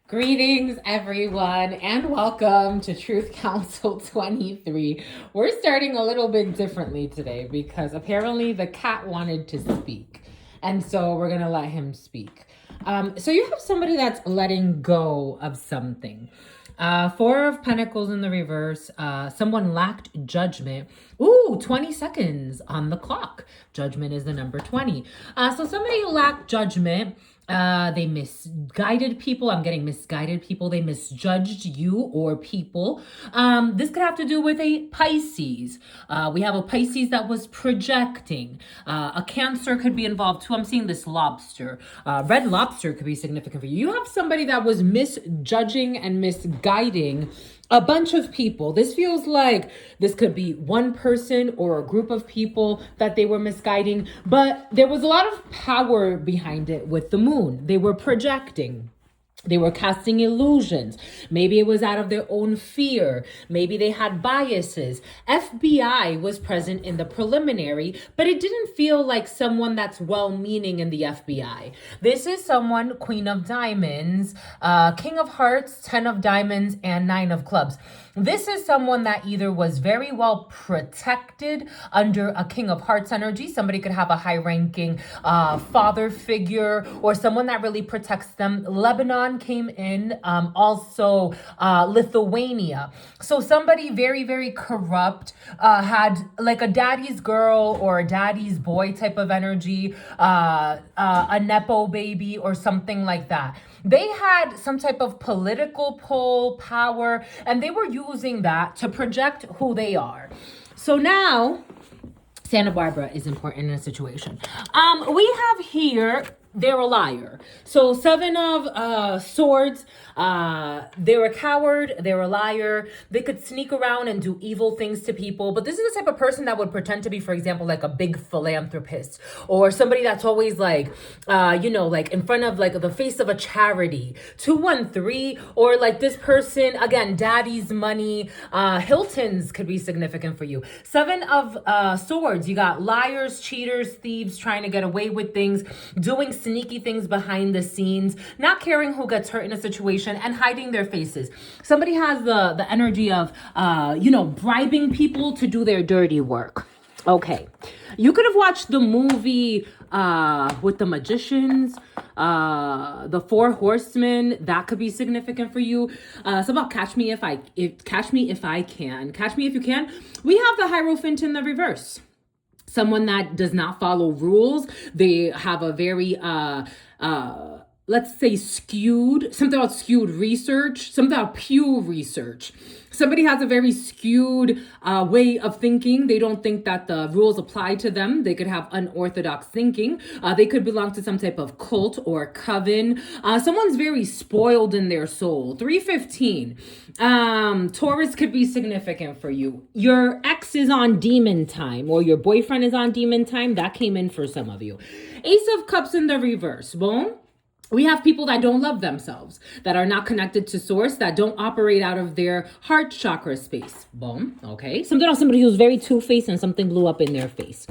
Greetings, everyone, and welcome to Truth Council 23. We're starting a little bit differently today because apparently the cat wanted to speak, and so we're going to let him speak. So you have somebody that's letting go of something. Four of Pentacles in the reverse. Someone lacked judgment. Ooh, 20 seconds on the clock. Judgment is the number 20. So somebody lacked judgment. They misguided people. I'm getting misguided people. They misjudged you or people. This could have to do with a Pisces. We have a Pisces that was projecting. A Cancer could be involved too. I'm seeing this lobster. Red lobster could be significant for you. You have somebody that was misjudging and misguiding a bunch of people. This feels like this could be one person or a group of people that they were misguiding, but there was a lot of power behind it with the moon. They were projecting. They were casting illusions. Maybe it was out of their own fear. Maybe they had biases. FBI was present in the preliminary, but it didn't feel like someone that's well-meaning in the FBI. This is someone, Queen of Diamonds, King of Hearts, 10 of Diamonds, and 9 of Clubs. This is someone that either was very well protected under a King of Hearts energy. Somebody could have a high-ranking father figure or someone that really protects them. Lebanon came in, also Lithuania. So somebody very, very corrupt, had like a daddy's girl or a daddy's boy type of energy, a Nepo baby or something like that. They had some type of political pull, power, and they were using that to project who they are. So now, Santa Barbara is important in a situation. We have here, they're a liar. So 7 of Swords, they're a coward, they're a liar. They could sneak around and do evil things to people. But this is the type of person that would pretend to be, for example, like a big philanthropist or somebody that's always like, like in front of like the face of a charity. 213, or like this person, again, daddy's money. Hilton's could be significant for you. 7 of Swords, you got liars, cheaters, thieves trying to get away with things, doing sneaky things behind the scenes, not caring who gets hurt in a situation, and hiding their faces. Somebody has the energy of, bribing people to do their dirty work. Okay. You could have watched the movie with the magicians, the 4 horsemen. That could be significant for you. It's about Catch Me If I Can. Catch Me If You Can. We have the Hierophant in the reverse. Someone that does not follow rules. They have a very, let's say something about skewed research, something about Pew Research. Somebody has a very skewed way of thinking. They don't think that the rules apply to them. They could have unorthodox thinking. They could belong to some type of cult or coven. Someone's very spoiled in their soul. 315. Taurus could be significant for you. Your ex is on demon time or your boyfriend is on demon time. That came in for some of you. Ace of Cups in the reverse. Boom. We have people that don't love themselves, that are not connected to source, that don't operate out of their heart chakra space. Boom. Okay. Somebody who's very two-faced and something blew up in their face.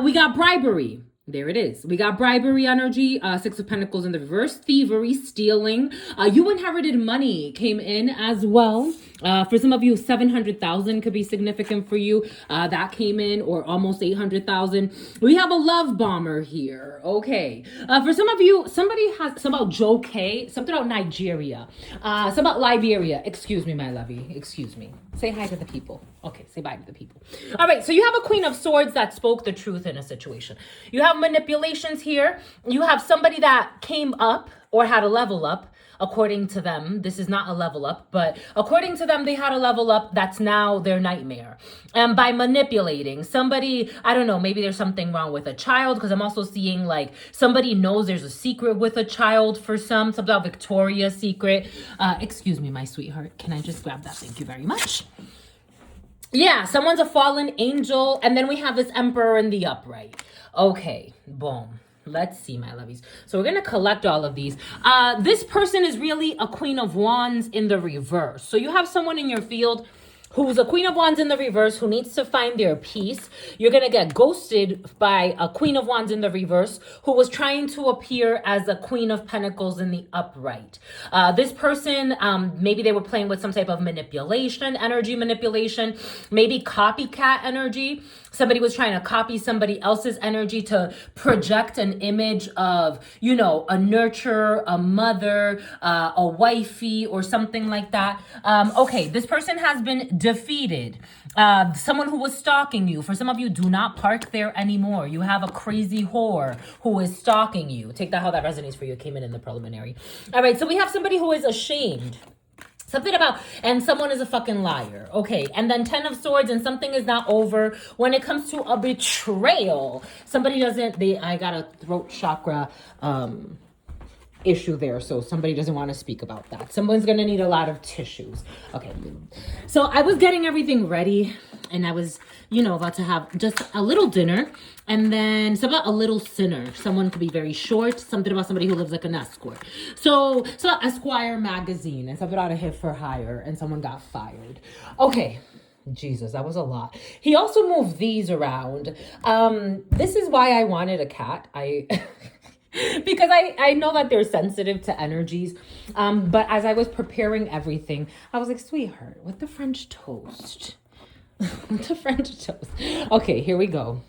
We got bribery. There it is. We got bribery energy, 6 of Pentacles in the reverse, thievery, stealing. You inherited money came in as well. For some of you, 700,000 could be significant for you. That came in, or almost 800,000. We have a love bomber here. Okay. For some of you, somebody has some about Joe K, something about Nigeria, some about Liberia. Excuse me, my lovey. Excuse me. Say hi to the people. Okay, say bye to the people. All right, so you have a Queen of Swords that spoke the truth in a situation. You have manipulations here. You have somebody that came up or had a level up. According to them, this is not a level up, but according to them, they had a level up that's now their nightmare. And by manipulating somebody, I don't know, maybe there's something wrong with a child, because I'm also seeing like somebody knows there's a secret with a child for something about Victoria's Secret. Excuse me, my sweetheart. Can I just grab that? Thank you very much. Yeah, someone's a fallen angel. And then we have this Emperor in the upright. Okay, boom. Let's see, my lovies. So we're going to collect all of these. This person is really a Queen of Wands in the reverse. So you have someone in your field who's a Queen of Wands in the reverse, who needs to find their peace. You're going to get ghosted by a Queen of Wands in the reverse who was trying to appear as a Queen of Pentacles in the upright. This person, maybe they were playing with some type of manipulation, energy manipulation, maybe copycat energy. Somebody was trying to copy somebody else's energy to project an image of, you know, a nurturer, a mother, a wifey, or something like that. Okay, this person has been defeated. Someone who was stalking you. For some of you, do not park there anymore. You have a crazy whore who is stalking you. Take that how that resonates for you. It came in the preliminary. All right, so we have somebody who is ashamed. Something about, and someone is a fucking liar. Okay, and then 10 of Swords, and something is not over. When it comes to a betrayal, somebody doesn't, I got a throat chakra issue there, so somebody doesn't want to speak about that. Someone's gonna need a lot of tissues. Okay, so I was getting everything ready, and I was, you know, about to have just a little dinner, and then something about a little sinner. Someone could be very short, something about somebody who lives like an escort. So Esquire magazine, and something about a hit for hire, and someone got fired. Okay. Jesus, that was a lot. He also moved these around. This is why I wanted a cat. Because I know that they're sensitive to energies. But as I was preparing everything, I was like, sweetheart, with the French toast. With the French toast. Okay, here we go.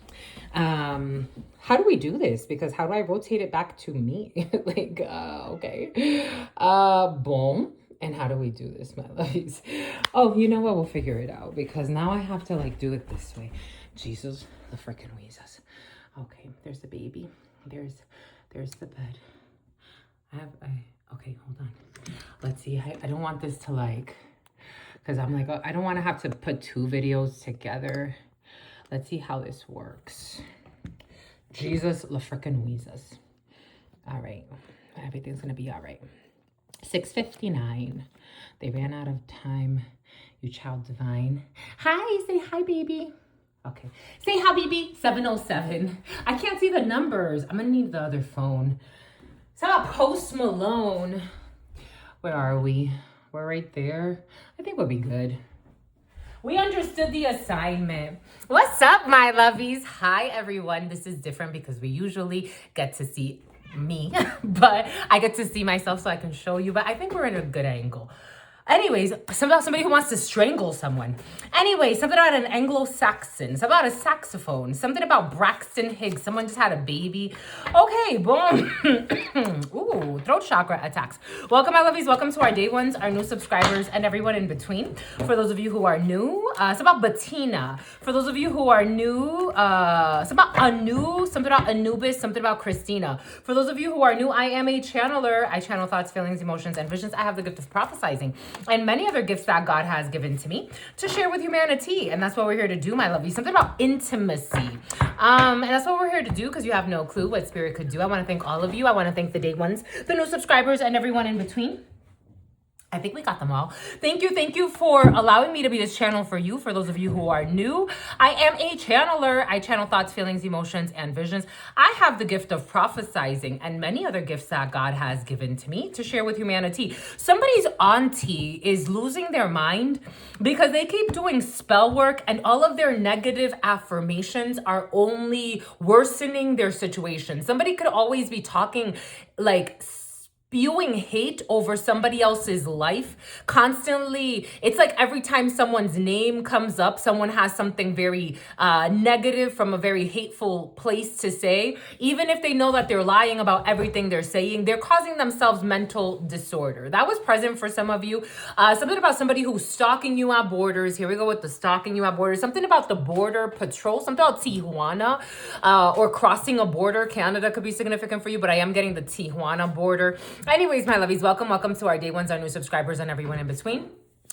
How do we do this? Because how do I rotate it back to me? Like, okay. Boom. And how do we do this, my lovies? Oh, you know what? We'll figure it out. Because now I have to, like, do it this way. Jesus, the frickin' Jesus. Okay, there's the baby. There's the bed. Okay, hold on. Let's see. I don't want this to like, because I'm like, I don't want to have to put two videos together. Let's see how this works. Jesus, la frickin' Jesus. All right. Everything's going to be all right. 6:59. They ran out of time. You child divine. Hi, say hi, baby. Okay. Say hi, baby. 7:07. I can't see the numbers. I'm going to need the other phone. It's about Post Malone. Where are we? We're right there. I think we'll be good. We understood the assignment. What's up, my lovies? Hi, everyone. This is different because we usually get to see me, but I get to see myself so I can show you. But I think we're in a good angle. Anyways, something about somebody who wants to strangle someone. Anyways, something about an Anglo-Saxon. Something about a saxophone. Something about Braxton Higgs. Someone just had a baby. Okay, boom. Ooh, throat chakra attacks. Welcome, my lovies. Welcome to our day ones, our new subscribers, and everyone in between. For those of you who are new, it's about Bettina. For those of you who are new, it's about Anu, something about Anubis, something about Christina. For those of you who are new, I am a channeler. I channel thoughts, feelings, emotions, and visions. I have the gift of prophesizing and many other gifts that God has given to me to share with humanity. And that's what we're here to do, my lovely. Something about intimacy. And that's what we're here to do because you have no clue what spirit could do. I want to thank all of you. I want to thank the day ones, the new subscribers, and everyone in between. I think we got them all. Thank you for allowing me to be this channel for you. For those of you who are new, I am a channeler. I channel thoughts, feelings, emotions, and visions. I have the gift of prophesizing and many other gifts that God has given to me to share with humanity. Somebody's auntie is losing their mind because they keep doing spell work and all of their negative affirmations are only worsening their situation. Somebody could always be talking like spewing hate over somebody else's life constantly. It's like every time someone's name comes up, someone has something very negative from a very hateful place to say. Even if they know that they're lying about everything they're saying, they're causing themselves mental disorder. That was present for some of you. Something about somebody who's stalking you at borders. Here we go with the stalking you at borders. Something about the border patrol. Something about Tijuana or crossing a border. Canada could be significant for you, but I am getting the Tijuana border. Anyways, my lovies, welcome to our day ones, our new subscribers, and everyone in between.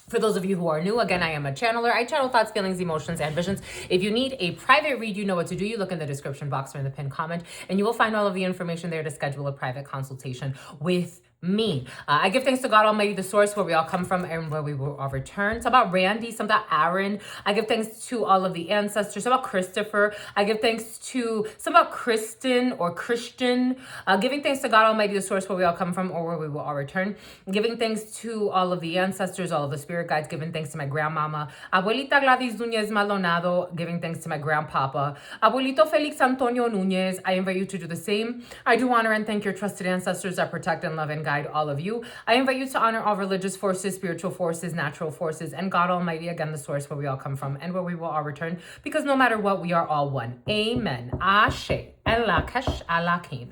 For those of you who are new, again, I am a channeler. I channel thoughts, feelings, emotions, and visions. If you need a private read, you know what to do. You look in the description box or in the pinned comment, and you will find all of the information there to schedule a private consultation with me. I give thanks to God Almighty, the source where we all come from and where we will all return. It's about Randy, some about Aaron. I give thanks to all of the ancestors. Some about Christopher. I give thanks to some about Kristen or Christian. Giving thanks to God Almighty, the source where we all come from or where we will all return. Giving thanks to all of the ancestors, all of the spirit guides. Giving thanks to my grandmama, Abuelita Gladys Nuñez Maldonado. Giving thanks to my grandpapa, Abuelito Felix Antonio Nuñez. I invite you to do the same. I do honor and thank your trusted ancestors that protect and love and guide all of you. I invite you to honor all religious forces, spiritual forces, natural forces, and God Almighty, again, the source where we all come from and where we will all return, because no matter what, we are all one. Amen. Ashe. Elakesh alakin.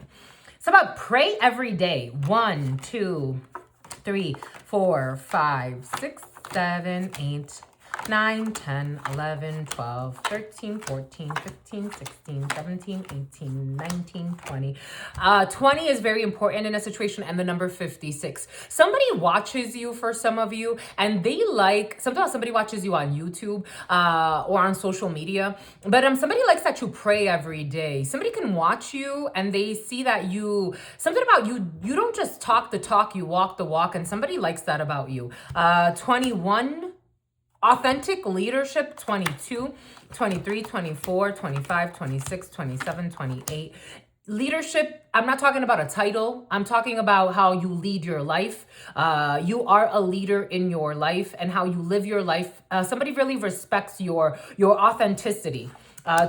So about pray every day. 1, 2, 3, 4, 5, 6, 7, 8, 9, 10, 11, 12, 13, 14, 15, 16, 17, 18, 19, 20. 20 is very important in a situation, and the number 56. Somebody watches you, for some of you, and they like, sometimes somebody watches you on YouTube or on social media, but somebody likes that you pray every day. Somebody can watch you and they see that you, something about you, you don't just talk the talk, you walk the walk, and somebody likes that about you. 21, authentic leadership. 22, 23, 24, 25, 26, 27, 28. Leadership, I'm not talking about a title. I'm talking about how you lead your life. You are a leader in your life and how you live your life. Somebody really respects your authenticity.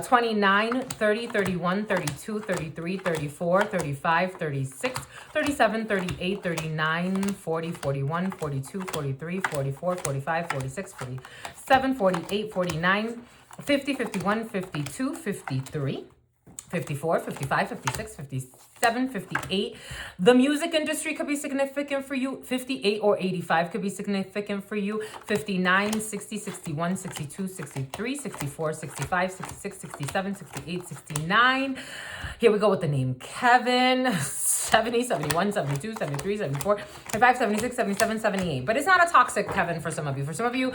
29, 30, 31, 32, 33, 34, 35, 36, 37, 38, 39, 40, 41, 42, 43, 44, 45, 46, 47, 48, 49, 50, 51, 52, 53. 54, 55, 56, 57, 58. The music industry could be significant for you. 58 or 85 could be significant for you. 59, 60, 61, 62, 63, 64, 65, 66, 67, 68, 69. Here we go with the name Kevin. 70, 71, 72, 73, 74, 75, 76, 77, 78. But it's not a toxic Kevin for some of you. For some of you,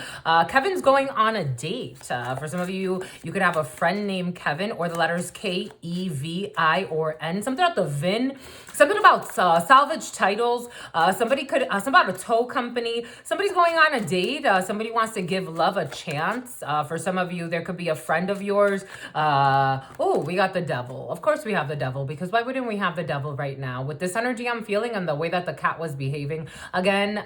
Kevin's going on a date. For some of you, you could have a friend named Kevin, or the letters K, E, V, I, or N. Something about the VIN. Something about salvage titles. Something about a tow company. Somebody's going on a date. Somebody wants to give love a chance. For some of you, there could be a friend of yours. Oh, we got the devil. Of course we have the devil, because why wouldn't we have the devil right now? With this energy I'm feeling and the way that the cat was behaving, again,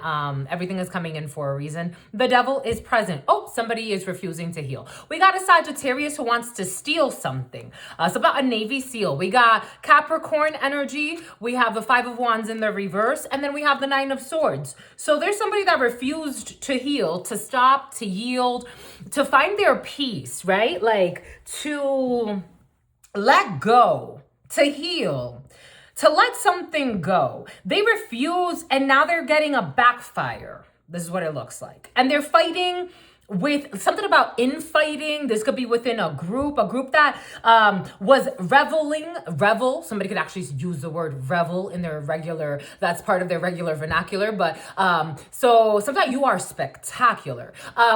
everything is coming in for a reason. The devil is present. Oh, somebody is refusing to heal. We got a Sagittarius who wants to steal something. It's about a Navy SEAL. We got Capricorn energy. We have the 5 of Wands in the reverse, and then we have the 9 of Swords. So there's somebody that refused to heal, to stop, to yield, to find their peace, right? Like to let go, to heal, to let something go. They refuse, and now they're getting a backfire. This is what it looks like. And they're fighting with something about infighting. This could be within a group that was revel. Somebody could actually use the word revel in their regular, that's part of their regular vernacular. But so sometimes you are spectacular.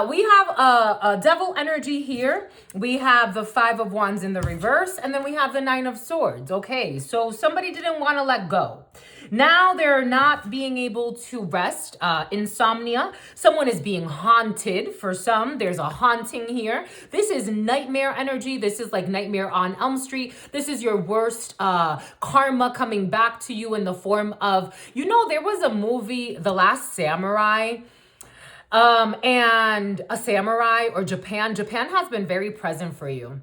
We have a devil energy here. We have the 5 of Wands in the reverse, and then we have the 9 of Swords. Okay, so somebody didn't want to let go. Now they're not being able to rest. Insomnia. Someone is being haunted. For some, there's a haunting here. This is nightmare energy. This is like Nightmare on Elm Street. This is your worst karma coming back to you in the form of, you know, there was a movie, The Last Samurai. And a samurai, or Japan. Japan has been very present for you.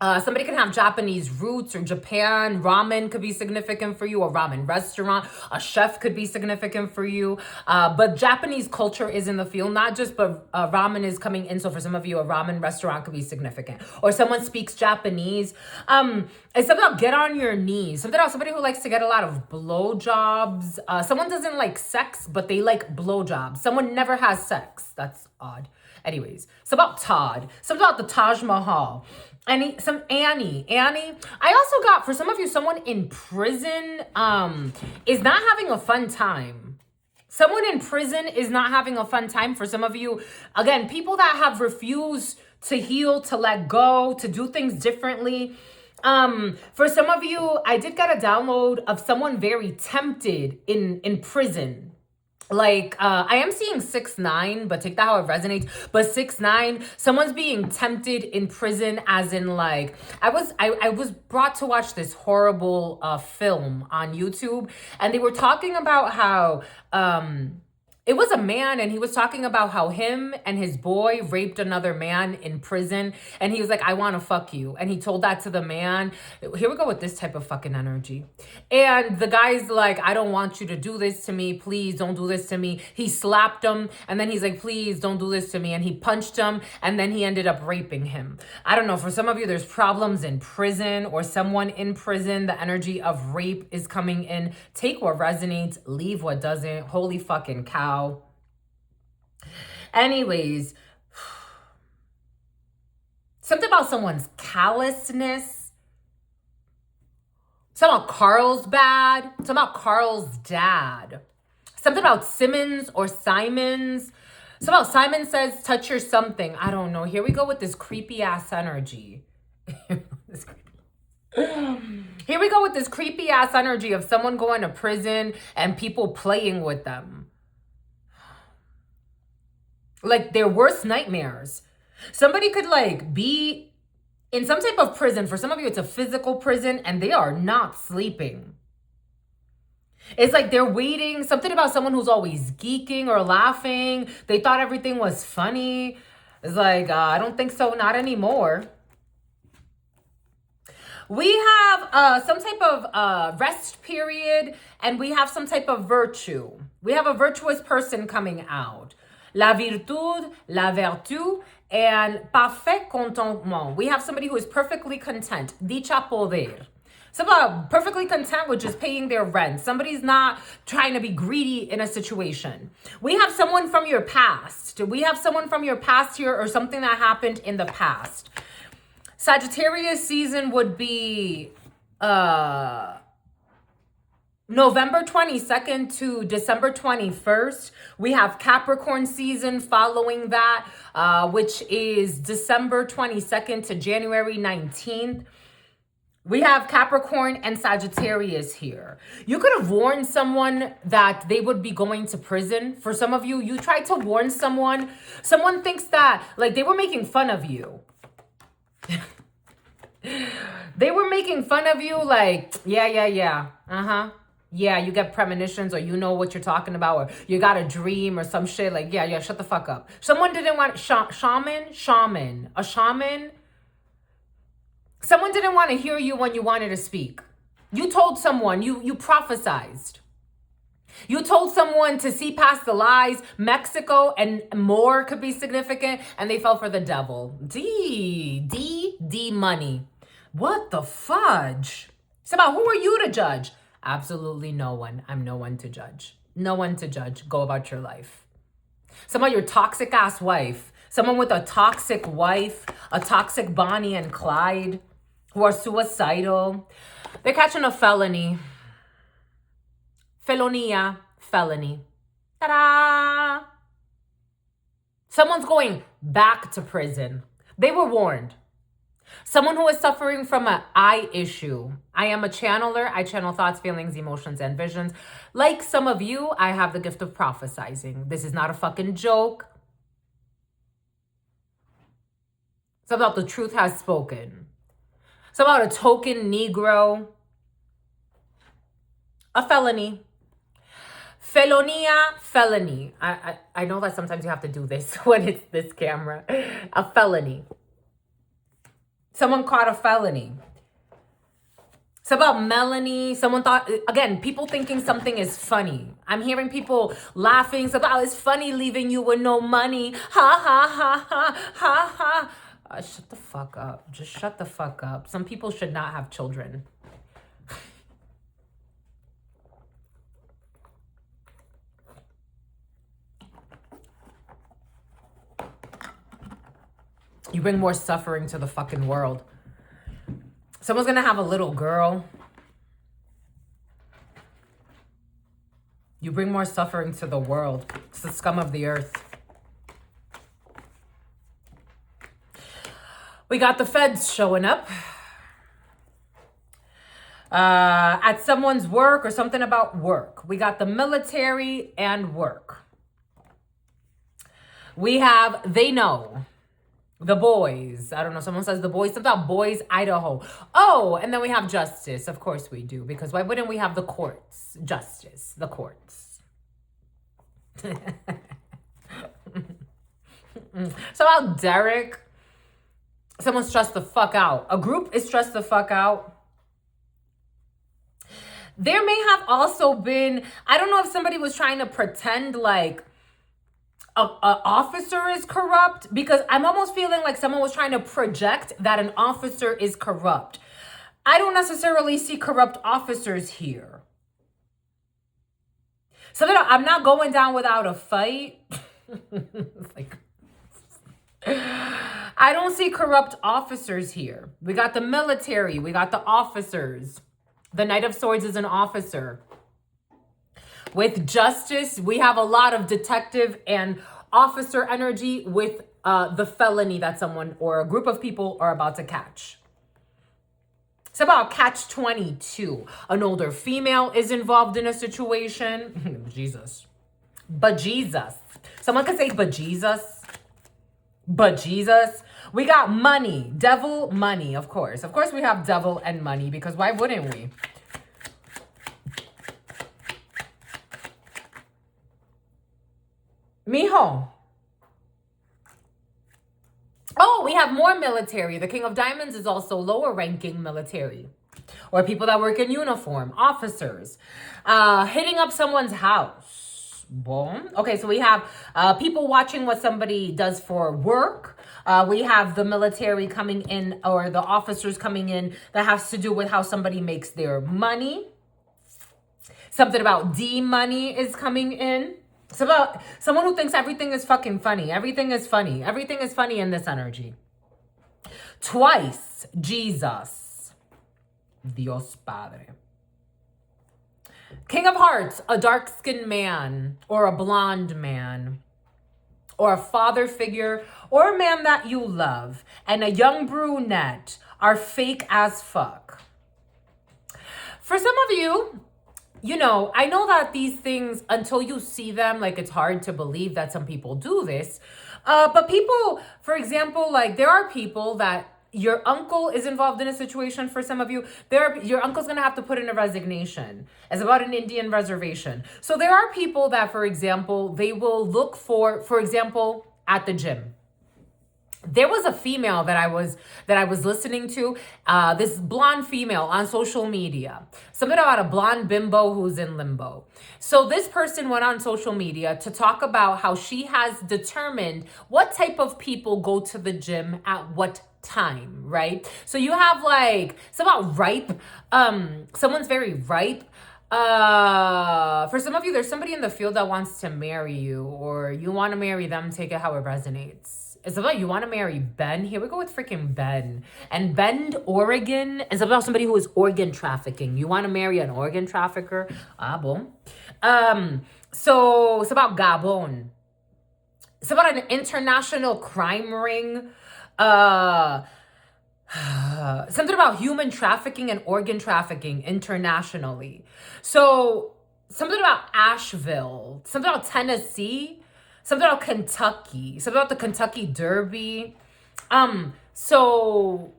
Somebody can have Japanese roots, or Japan. Ramen could be significant for you. A ramen restaurant. A chef could be significant for you. But Japanese culture is in the field, not just, but ramen is coming in. So for some of you, a ramen restaurant could be significant. Or someone speaks Japanese. It's something about get on your knees. Something about somebody who likes to get a lot of blowjobs. Someone doesn't like sex, but they like blowjobs. Someone never has sex. That's odd. Anyways, it's about Todd. Something about the Taj Mahal. Annie. I also got, for some of you, someone in prison is not having a fun time. Someone in prison is not having a fun time. For some of you, again, people that have refused to heal, to let go, to do things differently. For some of you, I did get a download of someone very tempted in prison. Like, I am seeing 6'9", but take that how it resonates. But 6'9", someone's being tempted in prison, as in like, I was brought to watch this horrible film on YouTube, and they were talking about how it was a man, and he was talking about how him and his boy raped another man in prison. And he was like, I want to fuck you. And he told that to the man. Here we go with this type of fucking energy. And the guy's like, I don't want you to do this to me. Please don't do this to me. He slapped him. And then he's like, please don't do this to me. And he punched him. And then he ended up raping him. I don't know. For some of you, there's problems in prison or someone in prison. The energy of rape is coming in. Take what resonates. Leave what doesn't. Holy fucking cow. Anyways, something about someone's callousness. Something about Carl's bad. Something about Carl's dad. Something about Simmons or Simons. Something about Simon says, touch your something. I don't know. Here we go with this creepy ass energy. Here we go with this creepy ass energy of someone going to prison and people playing with them. Like their worst nightmares. Somebody could like be in some type of prison. For some of you, it's a physical prison and they are not sleeping. It's like they're waiting. Something about someone who's always geeking or laughing. They thought everything was funny. It's like, I don't think so. Not anymore. We have some type of rest period, and we have some type of virtue. We have a virtuous person coming out. La virtud, la vertu, and parfait contentement. We have somebody who is perfectly content. Dicha poder. Somebody perfectly content with just paying their rent. Somebody's not trying to be greedy in a situation. We have someone from your past. We have someone from your past here, or something that happened in the past. Sagittarius season would be November 22nd to December 21st. We have Capricorn season following that, which is December 22nd to January 19th. We have Capricorn and Sagittarius here. You could have warned someone that they would be going to prison. For some of you, you tried to warn someone. Someone thinks that, like, they were making fun of you. They were making fun of you, like, yeah. Yeah, you get premonitions, or you know what you're talking about, or you got a dream or some shit. Like, yeah, shut the fuck up. Someone didn't want, shaman. Someone didn't want to hear you when you wanted to speak. You told someone, you prophesized. You told someone to see past the lies. Mexico and more could be significant, and they fell for the devil. D money. What the fudge? It's about, who are you to judge? Absolutely no one. I'm no one to judge. No one to judge. Go about your life. Some of your toxic ass wife. Someone with a toxic wife, a toxic Bonnie and Clyde, who are suicidal. They're catching a felony. Felonia, felony. Ta-da! Someone's going back to prison. They were warned. Someone who is suffering from an I issue. I am a channeler. I channel thoughts, feelings, emotions, and visions. Like some of you, I have the gift of prophesizing. This is not a fucking joke. It's about the truth has spoken. It's about a token Negro. A felony. Felonia, felony. I know that sometimes you have to do this when it's this camera. A felony. Someone caught a felony. It's about Melanie. Someone thought, again, people thinking something is funny. I'm hearing people laughing. It's about, it's funny leaving you with no money. Ha, ha, ha, ha, ha, ha. Shut the fuck up. Just shut the fuck up. Some people should not have children. You bring more suffering to the fucking world. Someone's gonna have a little girl. You bring more suffering to the world. It's the scum of the earth. We got the feds showing up. At someone's work or something about work. We got the military and work. We have they know. The boys. I don't know. Someone says the boys. Something about boys, Idaho. Oh, and then we have justice. Of course we do. Because why wouldn't we have the courts? Justice. The courts. So about Derek. Someone's stressed the fuck out. A group is stressed the fuck out. There may have also been, I don't know if somebody was trying to pretend like a officer is corrupt, because I'm almost feeling like someone was trying to project that an officer is corrupt. I don't necessarily see corrupt officers here. So that I'm not going down without a fight. Like, I don't see corrupt officers here. We got the military. We got the officers. The Knight of Swords is an officer. With justice, we have a lot of detective and officer energy with the felony that someone or a group of people are about to catch. It's about catch-22. An older female is involved in a situation. Jesus. But Jesus. Someone could say, but Jesus. But Jesus. We got money. Devil, money, of course. Of course we have devil and money, because why wouldn't we? Mijo. Oh, we have more military. The King of Diamonds is also lower ranking military. Or people that work in uniform. Officers. Hitting up someone's house. Boom. Okay, so we have people watching what somebody does for work. We have the military coming in, or the officers coming in, that has to do with how somebody makes their money. Something about D-money is coming in. It's about someone who thinks everything is fucking funny. Everything is funny. Everything is funny in this energy. Twice, Jesus. Dios Padre. King of Hearts, a dark-skinned man, or a blonde man, or a father figure, or a man that you love, and a young brunette are fake as fuck. For some of you, you know, I know that these things, until you see them, like, it's hard to believe that some people do this. But people, for example, like, there are people that your uncle is involved in a situation. For some of you, your uncle's going to have to put in a resignation. It's about an Indian reservation. So there are people that, for example, they will look for example, at the gym. There was a female that I was listening to, this blonde female on social media. Something about a blonde bimbo who's in limbo. So this person went on social media to talk about how she has determined what type of people go to the gym at what time, right? So you have like, it's about ripe. Someone's very ripe. For some of you, there's somebody in the field that wants to marry you, or you want to marry them. Take it how it resonates. It's about you want to marry Ben. Here we go with freaking Ben. And Bend, Oregon is about somebody who is organ trafficking. You want to marry an organ trafficker. Ah, boom. So it's about Gabon. It's about an international crime ring. Something about human trafficking and organ trafficking internationally. So something about Asheville. Something about Tennessee. Something about Kentucky. Something about the Kentucky Derby. So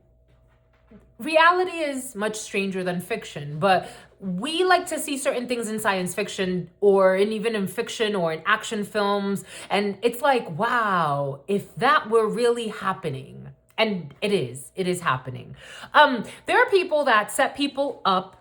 reality is much stranger than fiction, but we like to see certain things in science fiction, or even in fiction or in action films. And it's like, wow, if that were really happening. And it is happening. There are people that set people up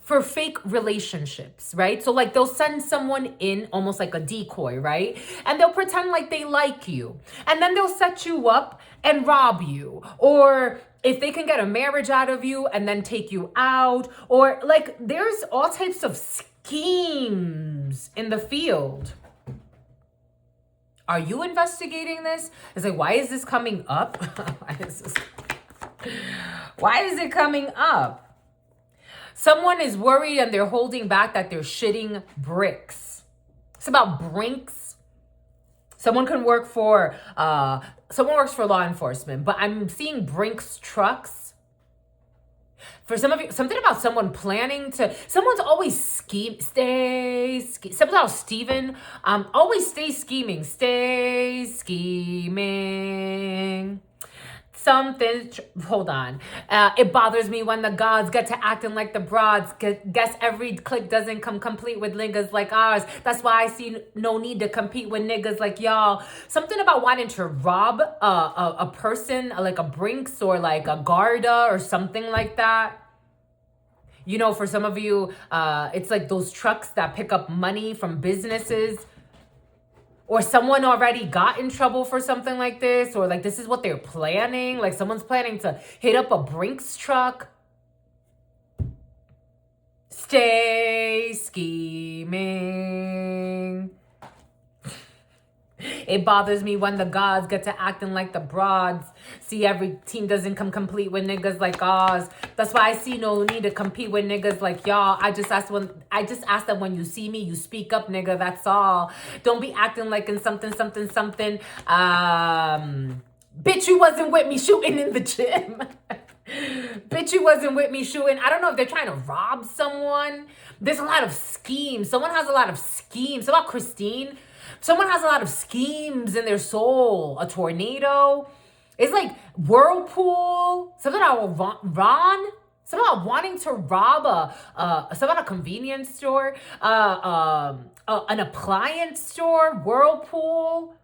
for fake relationships, right? So like they'll send someone in almost like a decoy, right? And they'll pretend like they like you. And then they'll set you up and rob you. Or if they can get a marriage out of you and then take you out. Or like there's all types of schemes in the field. Are you investigating this? It's like, why is this coming up? Why is it coming up? Someone is worried and they're holding back that they're shitting bricks. It's about brinks. Someone works for law enforcement, but I'm seeing Brinks trucks. For some of you, something about someone planning to, someone's always something about Steven, always stay scheming, hold on. It bothers me when the gods get to acting like the broads. Guess every clique doesn't come complete with niggas like ours. That's why I see no need to compete with niggas like y'all. Something about wanting to rob a person, like a Brinks or like a Garda or something like that. You know, for some of you, it's like those trucks that pick up money from businesses. Or someone already got in trouble for something like this. Or like this is what they're planning. Like someone's planning to hit up a Brinks truck. Stay scheming. It bothers me when the gods get to acting like the broads. See, every team doesn't come complete with niggas like ours. That's why I see no need to compete with niggas like y'all. I just ask that when you see me, you speak up, nigga. That's all. Don't be acting like in something. Bitch, you wasn't with me shooting in the gym. Bitch, you wasn't with me shooting. I don't know if they're trying to rob someone. There's a lot of schemes. Someone has a lot of schemes. About Christine. Someone has a lot of schemes in their soul. A tornado. It's like whirlpool. Something about Ron. Something about wanting to rob something about a convenience store. An appliance store. Whirlpool.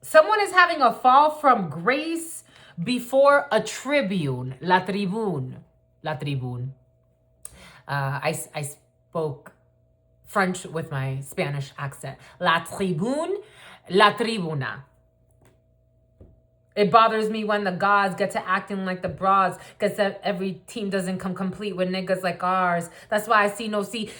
Someone is having a fall from grace before a tribune. La tribune. La tribune. I spoke French with my Spanish accent. La tribune, la tribuna. It bothers me when the gods get to acting like the broads, because every team doesn't come complete with niggas like ours. That's why I see no see.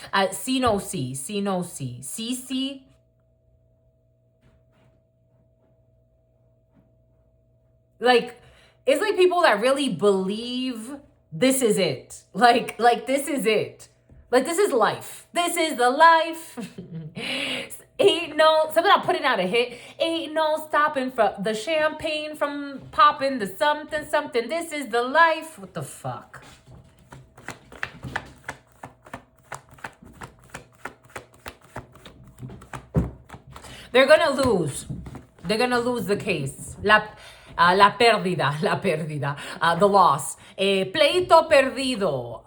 Like, it's like people that really believe this is it. Like this is it. Like, this is life. This is the life. Ain't no, something I'm putting out a hit. Ain't no stopping for the champagne from popping, the something. This is the life. What the fuck? They're gonna lose. They're gonna lose the case. La pérdida. The loss. Pleito perdido.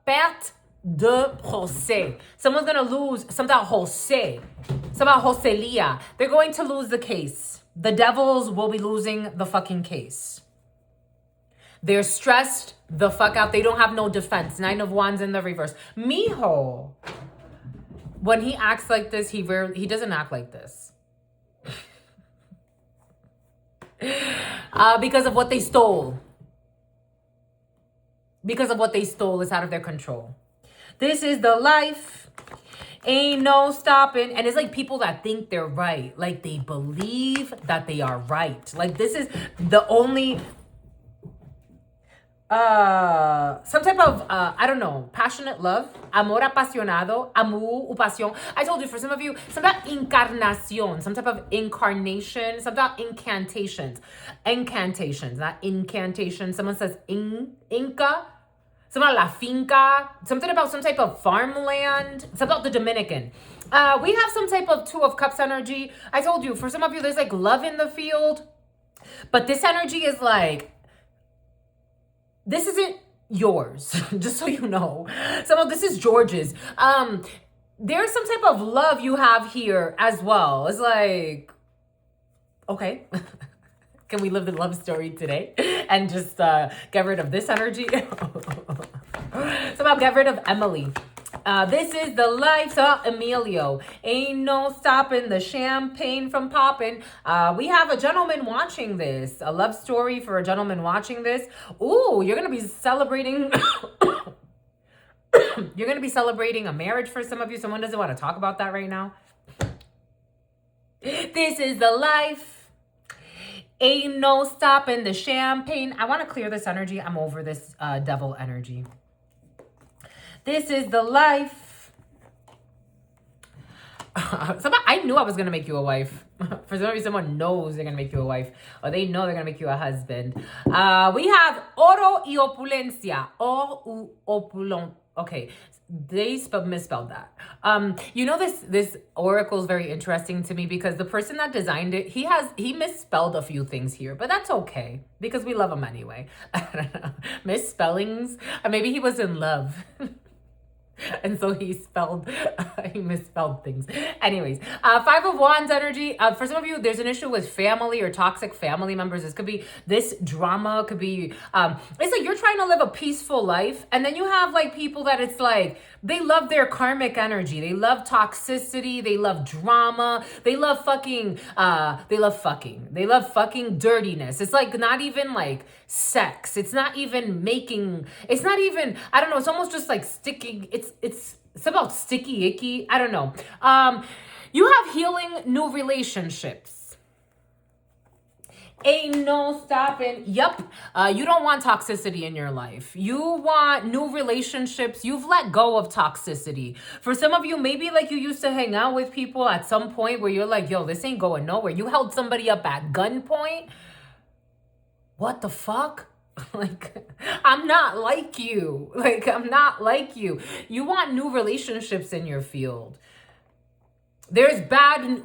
Perte de Jose. Someone's gonna lose something about Jose. Something about Joselia. They're going to lose the case. The devils will be losing the fucking case. They're stressed the fuck out. They don't have no defense. 9 of Wands in the reverse. Mijo. When he acts like this, he doesn't act like this. Because of what they stole. Because of what they stole is out of their control. This is the life. Ain't no stopping. And it's like people that think they're right. Like they believe that they are right. Like this is the only... some type of, I don't know, passionate love. Amor apasionado. Amor o pasión. I told you, for some of you, some about encarnación. Some type of incarnation. Some about incantations. Incantations, not incantation. Someone says Inca. Something about la finca. Something about some type of farmland. Something about the Dominican. We have some type of 2 of Cups energy. I told you, for some of you, there's like love in the field. But this energy is like... This isn't yours, just so you know. This is George's. There's some type of love you have here as well. It's like, okay, can we live the love story today and just get rid of this energy? Somehow get rid of Emily. This is the life of Emilio. Ain't no stopping the champagne from popping. We have a gentleman watching this. A love story for a gentleman watching this. Ooh, you're going to be celebrating... You're going to be celebrating a marriage for some of you. Someone doesn't want to talk about that right now. This is the life. Ain't no stopping the champagne. I want to clear this energy. I'm over this devil energy. This is the life. I knew I was gonna make you a wife. For some reason, someone knows they're gonna make you a wife, or they know they're gonna make you a husband. We have oro y opulencia. Opulent. Okay, they misspelled that. You know, this oracle is very interesting to me because the person that designed it, he misspelled a few things here, but that's okay because we love him anyway. I don't know, misspellings. Maybe he was in love. And so he misspelled things. Anyways, Five of Wands energy. For some of you, there's an issue with family or toxic family members. This could be this drama, could be, it's like you're trying to live a peaceful life. And then you have like people that it's like, they love their karmic energy. They love toxicity. They love drama. They love fucking, they love fucking dirtiness. It's like not even like sex. It's not even it's not even, I don't know. It's almost just like sticking. It's about sticky icky. I don't know. You have healing new relationships. Ain't no stopping. Yup. You don't want toxicity in your life. You want new relationships. You've let go of toxicity. For some of you, maybe like you used to hang out with people at some point where you're like, yo, this ain't going nowhere. You held somebody up at gunpoint. What the fuck? Like, I'm not like you. Like, I'm not like you. You want new relationships in your field. There's badminton?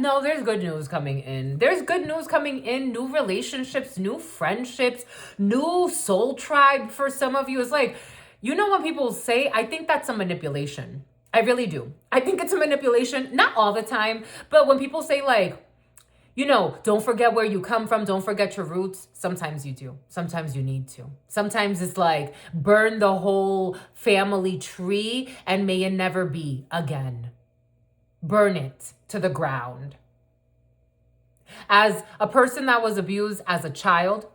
No, there's good news coming in. There's good news coming in. New relationships, new friendships, new soul tribe for some of you. It's like, you know what people say? I think that's a manipulation. I really do. I think it's a manipulation. Not all the time, but when people say like, you know, don't forget where you come from. Don't forget your roots. Sometimes you do. Sometimes you need to. Sometimes it's like burn the whole family tree and may it never be again. Burn it to the ground. As a person that was abused as a child,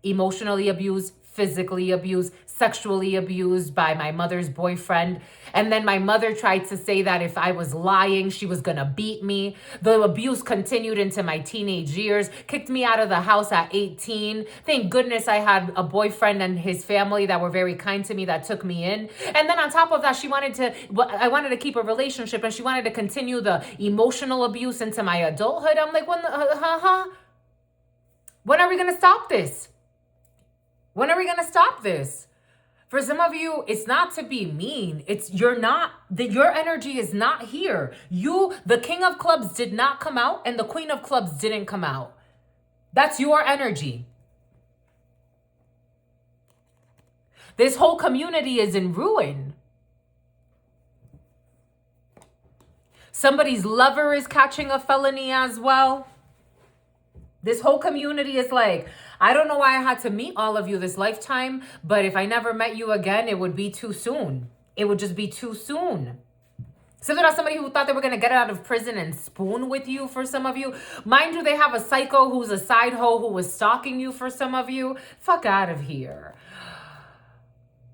emotionally abused, physically abused, sexually abused by my mother's boyfriend. And then my mother tried to say that if I was lying, she was gonna beat me. The abuse continued into my teenage years, kicked me out of the house at 18. Thank goodness I had a boyfriend and his family that were very kind to me that took me in. And then on top of that, I wanted to keep a relationship and she wanted to continue the emotional abuse into my adulthood. I'm like, when are we gonna stop this? When are we going to stop this? For some of you, it's not to be mean. Your energy is not here. The King of Clubs did not come out and the Queen of Clubs didn't come out. That's your energy. This whole community is in ruin. Somebody's lover is catching a felony as well. This whole community is like, I don't know why I had to meet all of you this lifetime, but if I never met you again, it would be too soon. It would just be too soon. So they're not somebody who thought they were going to get out of prison and spoon with you for some of you. Mind you, they have a psycho who's a side hoe who was stalking you for some of you. Fuck out of here.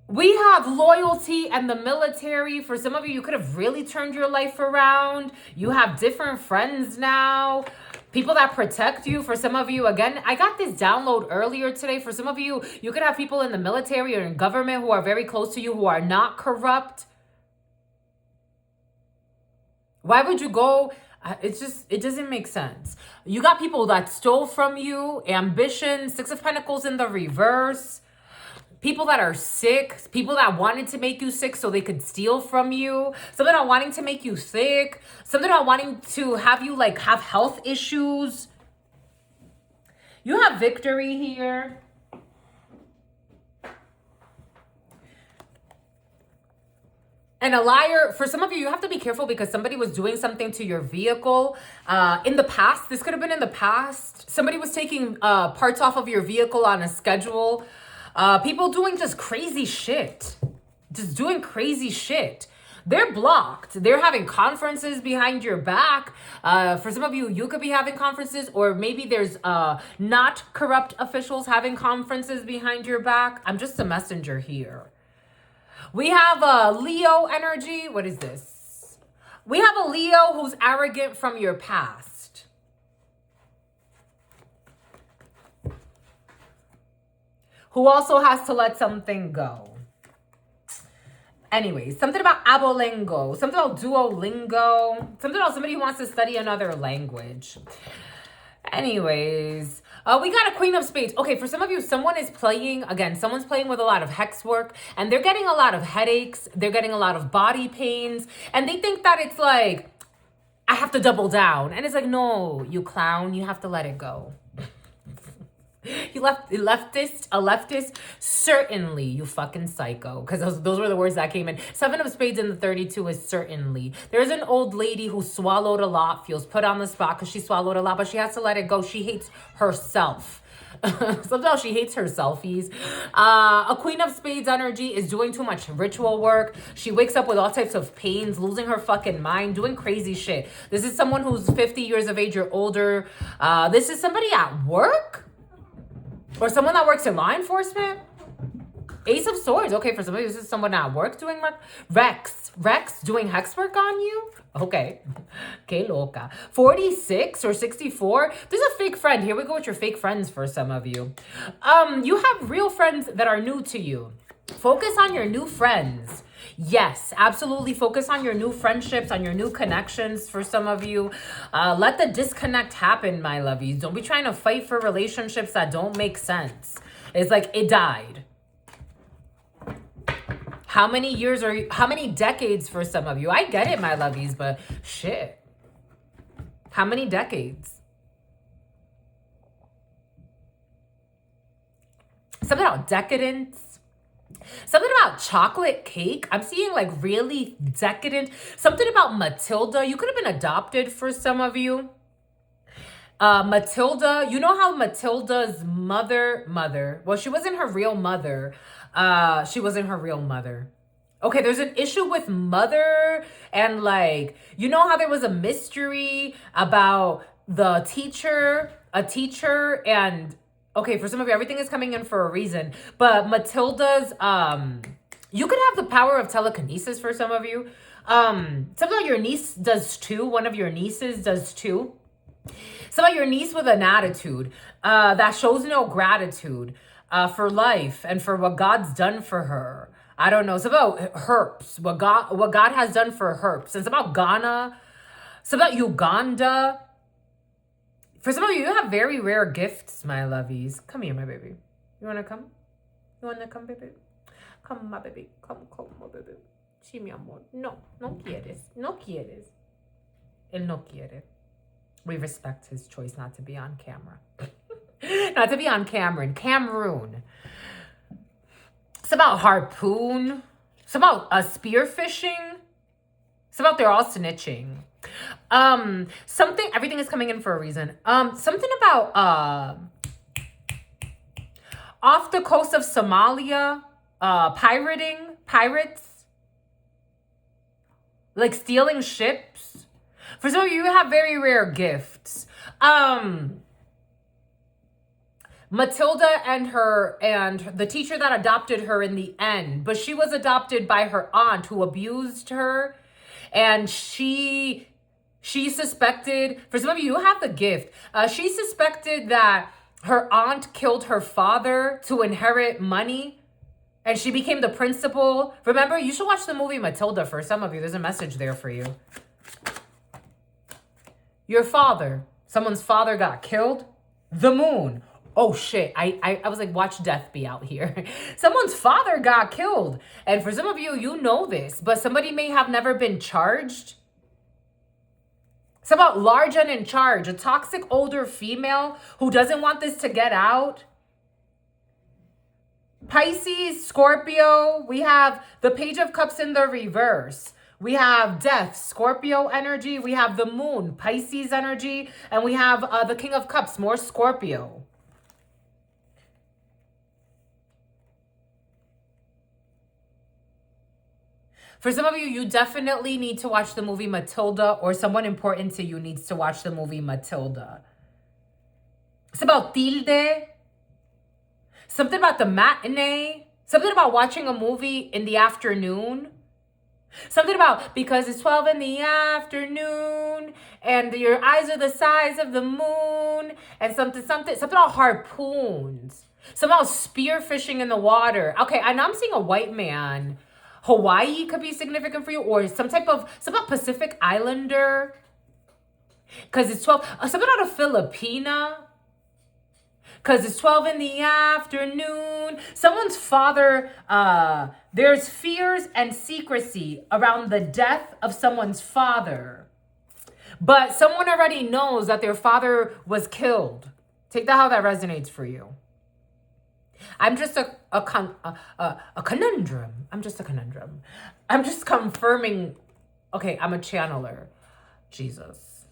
We have loyalty and the military. For some of you, you could have really turned your life around. You have different friends now. People that protect you. For some of you, again, I got this download earlier today. For some of you, you could have people in the military or in government who are very close to you who are not corrupt. Why would you go? It doesn't make sense. You got people that stole from you. Ambition, Six of Pentacles in the reverse. People that are sick, people that wanted to make you sick so they could steal from you. Some that are wanting to make you sick. Some that are wanting to have you like have health issues. You have victory here. And a liar, for some of you, you have to be careful because somebody was doing something to your vehicle in the past. This could have been in the past. Somebody was taking parts off of your vehicle on a schedule. People doing just crazy shit. Just doing crazy shit. They're blocked. They're having conferences behind your back. For some of you, you could be having conferences, or maybe there's not corrupt officials having conferences behind your back. I'm just a messenger here. We have a Leo energy. What is this? We have a Leo who's arrogant from your past. Who also has to let something go. Anyways, something about abolingo, something about duolingo, something about somebody who wants to study another language. Anyways, we got a Queen of Spades. Okay, for some of you, someone's playing with a lot of hex work, and they're getting a lot of headaches. They're getting a lot of body pains, and they think that it's like, I have to double down. And it's like, no, you clown, you have to let it go. A leftist, certainly, you fucking psycho. Because those were the words that came in. 7 of Spades in the 32 is certainly. There's an old lady who swallowed a lot, feels put on the spot because she swallowed a lot, but she has to let it go. She hates herself. Sometimes she hates her selfies. A Queen of Spades energy is doing too much ritual work. She wakes up with all types of pains, losing her fucking mind, doing crazy shit. This is someone who's 50 years of age or older. This is somebody at work? Or someone that works in law enforcement? Ace of Swords. Okay, for somebody, this is someone at work doing work. Rex doing hex work on you? Okay. Que loca. 46 or 64. There's a fake friend. Here we go with your fake friends for some of you. You have real friends that are new to you. Focus on your new friends. Yes, absolutely. Focus on your new friendships, on your new connections for some of you. Let the disconnect happen, my lovies. Don't be trying to fight for relationships that don't make sense. It's like it died. How many years or how many decades for some of you? I get it, my lovies, but shit. How many decades? Something about decadence. Something about chocolate cake. I'm seeing like really decadent. Something about Matilda. You could have been adopted for some of you. Matilda, you know how Matilda's mother, well, she wasn't her real mother. Okay, there's an issue with mother and like, you know how there was a mystery about a teacher and okay, for some of you, everything is coming in for a reason. But Matilda's, you could have the power of telekinesis for some of you. Something your niece does too. One of your nieces does too. Some of your niece with an attitude that shows no gratitude for life and for what God's done for her. I don't know. It's about herps. What God has done for herps. It's about Ghana. It's about Uganda. For some of you, you have very rare gifts, my lovies. Come here, my baby. You want to come? You want to come, baby? Come, my baby. Come, my baby. Sí, mi amor. No quieres. No quieres. Él no quiere. We respect his choice not to be on camera. Not to be on camera in Cameroon. It's about harpoon. It's about spearfishing. It's about they're all snitching. Everything is coming in for a reason. Something about off the coast of Somalia, pirates, like stealing ships. For some of you, you have very rare gifts. Matilda and the teacher that adopted her in the end, but she was adopted by her aunt who abused her. And she suspected, for some of you, you have the gift. She suspected that her aunt killed her father to inherit money. And she became the principal. Remember, you should watch the movie Matilda for some of you. There's a message there for you. Your father, someone's father got killed. The moon. Oh shit, I was like, watch death be out here. Someone's father got killed. And for some of you, you know this, but somebody may have never been charged. It's about large and in charge, a toxic older female who doesn't want this to get out. Pisces, Scorpio, we have the Page of Cups in the reverse. We have death, Scorpio energy. We have the moon, Pisces energy. And we have the King of Cups, more Scorpio. For some of you, you definitely need to watch the movie Matilda, or someone important to you needs to watch the movie Matilda. It's about tilde. Something about the matinee. Something about watching a movie in the afternoon. Something about because it's 12 in the afternoon and your eyes are the size of the moon and something about harpoons. Something about spearfishing in the water. Okay, and I'm seeing a white man Hawaii could be significant for you, or some about Pacific Islander, because it's 12. Something out of Filipina, because it's 12 in the afternoon. Someone's father, there's fears and secrecy around the death of someone's father. But someone already knows that their father was killed. Take that how that resonates for you. I'm just a conundrum. I'm just a conundrum. I'm just confirming. Okay, I'm a channeler. Jesus.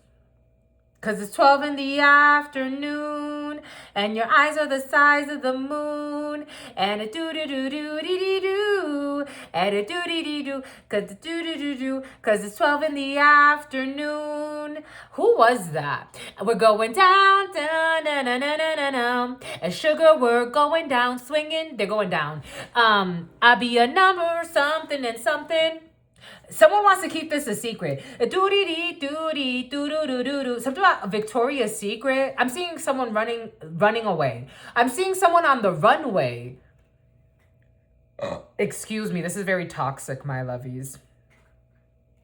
Because it's 12 in the afternoon, and your eyes are the size of the moon, and a do-do-do-do-dee-dee-doo, and a do-dee-dee-doo, because do-do-do-do, because it's 12 in the afternoon. Who was that? We're going down, down, down, down, down, down, down, and sugar, we're going down, swinging, they're going down. I'll be a number, something and something. Someone wants to keep this a secret. Something about Victoria's Secret. I'm seeing someone running away. I'm seeing someone on the runway. Excuse me, this is very toxic, my lovies.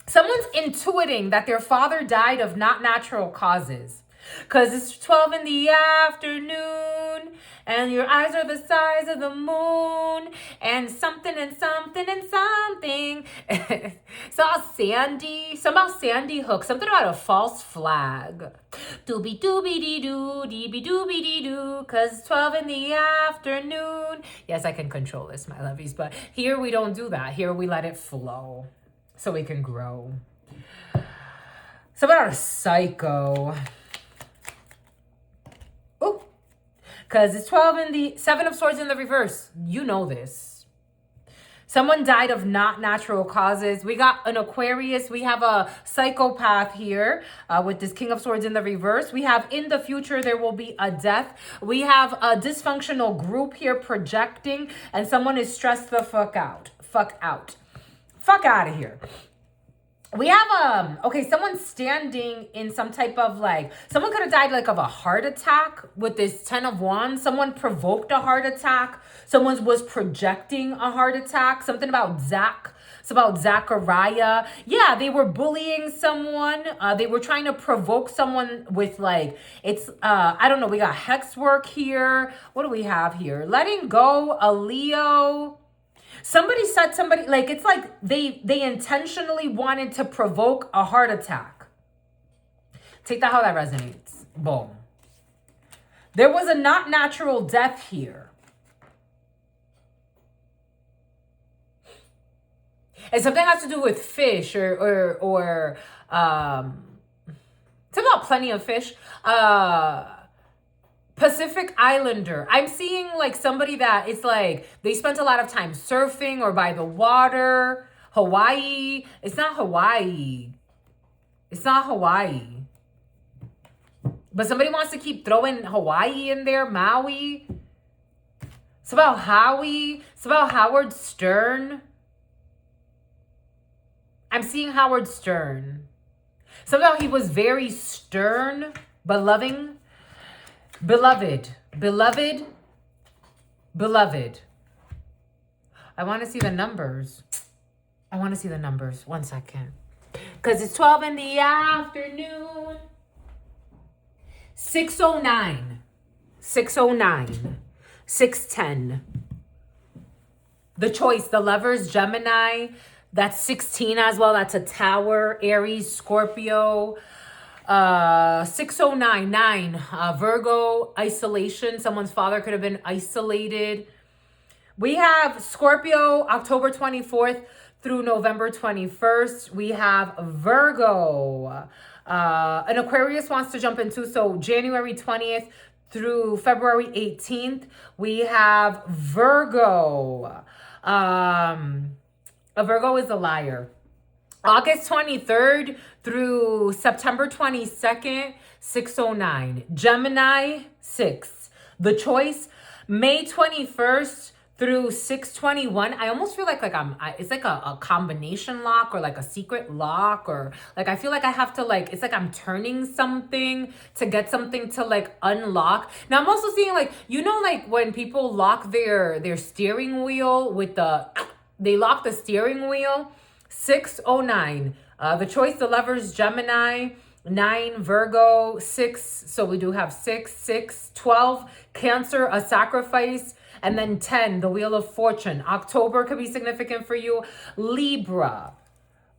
Someone's intuiting that their father died of not natural causes. Because it's 12 in the afternoon, and your eyes are the size of the moon, and something and something and something. Something about Sandy Hook, something about a false flag. Doobie doobie dee doo, deebie doobie dee doo, because it's 12 in the afternoon. Yes, I can control this, my lovies, but here we don't do that. Here we let it flow so we can grow. Something about a psycho. Because it's 12 in the 7 of Swords in the reverse. You know this. Someone died of not natural causes. We got an Aquarius. We have a psychopath here with this King of Swords in the reverse. We have in the future, there will be a death. We have a dysfunctional group here projecting, and someone is stressed the fuck out. Fuck out. Fuck out of here. We have, someone standing in some type of someone could have died of a heart attack with this 10 of Wands. Someone provoked a heart attack. Someone was projecting a heart attack. Something about It's about Zachariah. Yeah, they were bullying someone. They were trying to provoke someone with I don't know. We got hex work here. What do we have here? Letting go, a Leo. Somebody said it's like they intentionally wanted to provoke a heart attack. Take that how that resonates. Boom. There was a not natural death here. And something has to do with fish or it's about plenty of fish. Pacific Islander. I'm seeing somebody that it's they spent a lot of time surfing or by the water. Hawaii. It's not Hawaii. It's not Hawaii. But somebody wants to keep throwing Hawaii in there. Maui. It's about Howie. It's about Howard Stern. I'm seeing Howard Stern. Somehow he was very stern but loving. Beloved. I want to see the numbers. 1 second. Because it's 12 in the afternoon. 609. 610. The choice, the lovers, Gemini. That's 16 as well. That's a tower. Aries, Scorpio. 6099, Virgo, isolation. Someone's father could have been isolated. We have Scorpio, October 24th through November 21st. We have Virgo. An Aquarius wants to jump into, so January 20th through February 18th. We have Virgo. A Virgo is a liar. August 23rd through September 22nd, 609. Gemini, 6. The choice, May 21st through 621. I almost feel it's like a combination lock or a secret lock, or I feel like I have to it's like I'm turning something to get something to unlock. Now I'm also seeing when people lock their steering wheel with the They lock the steering wheel. 609. The choice, the lovers, Gemini. 9, Virgo. 6, so we do have 6, 6, 12, Cancer, a sacrifice. And then 10, the Wheel of Fortune. October could be significant for you. Libra.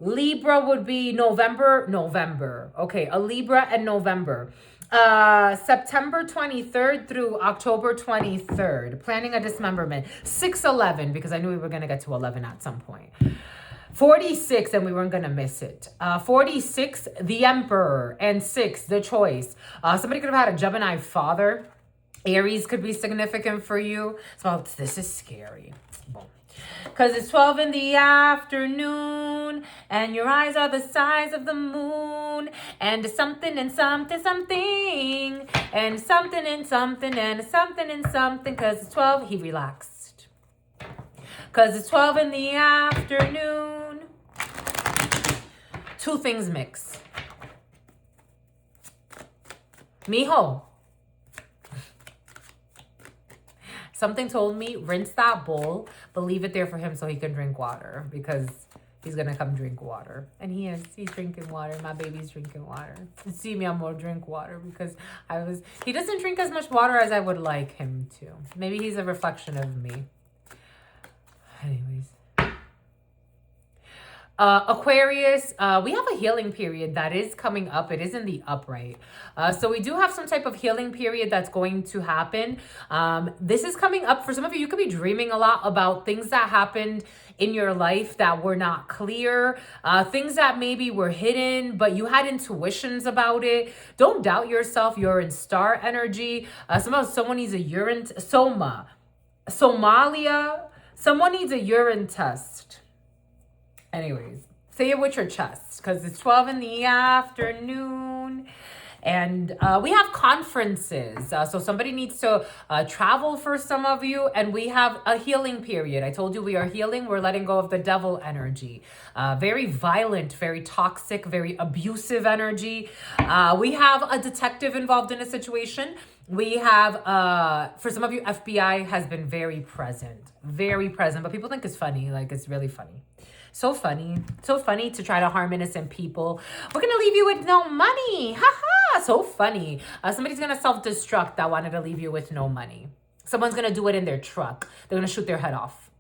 Libra would be November. Okay, a Libra and November. September 23rd through October 23rd. Planning a dismemberment. 611, because I knew we were going to get to 11 at some point. 46, and we weren't going to miss it. 46, the Emperor. And 6, the choice. Somebody could have had a Gemini father. Aries could be significant for you. So this is scary. Because it's 12 in the afternoon, and your eyes are the size of the moon, and something and something, something, and something and something, and something and something. Because it's 12, he relaxed. Because it's 12 in the afternoon. Two things mix. Mijo. Something told me, rinse that bowl, but leave it there for him so he can drink water, because he's going to come drink water. And he is. He's drinking water. My baby's drinking water. See me, I'm more drink water, because he doesn't drink as much water as I would like him to. Maybe he's a reflection of me. Anyways. Aquarius, we have a healing period that is coming up. It is in the upright. So we do have some type of healing period that's going to happen. This is coming up for some of you. You could be dreaming a lot about things that happened in your life that were not clear, things that maybe were hidden, but you had intuitions about it. Don't doubt yourself. You're in star energy. Someone needs a urine, Somalia. Someone needs a urine test. Anyways, say it with your chest, because it's 12 in the afternoon. And we have conferences. So somebody needs to travel for some of you. And we have a healing period. I told you we are healing. We're letting go of the devil energy. Very violent, very toxic, very abusive energy. We have a detective involved in a situation. We have, for some of you, FBI has been very present. Very present. But people think it's funny. Like, it's really funny. So funny. So funny to try to harm innocent people. We're going to leave you with no money. Ha ha. So funny. Somebody's going to self-destruct that wanted to leave you with no money. Someone's going to do it in their truck. They're going to shoot their head off.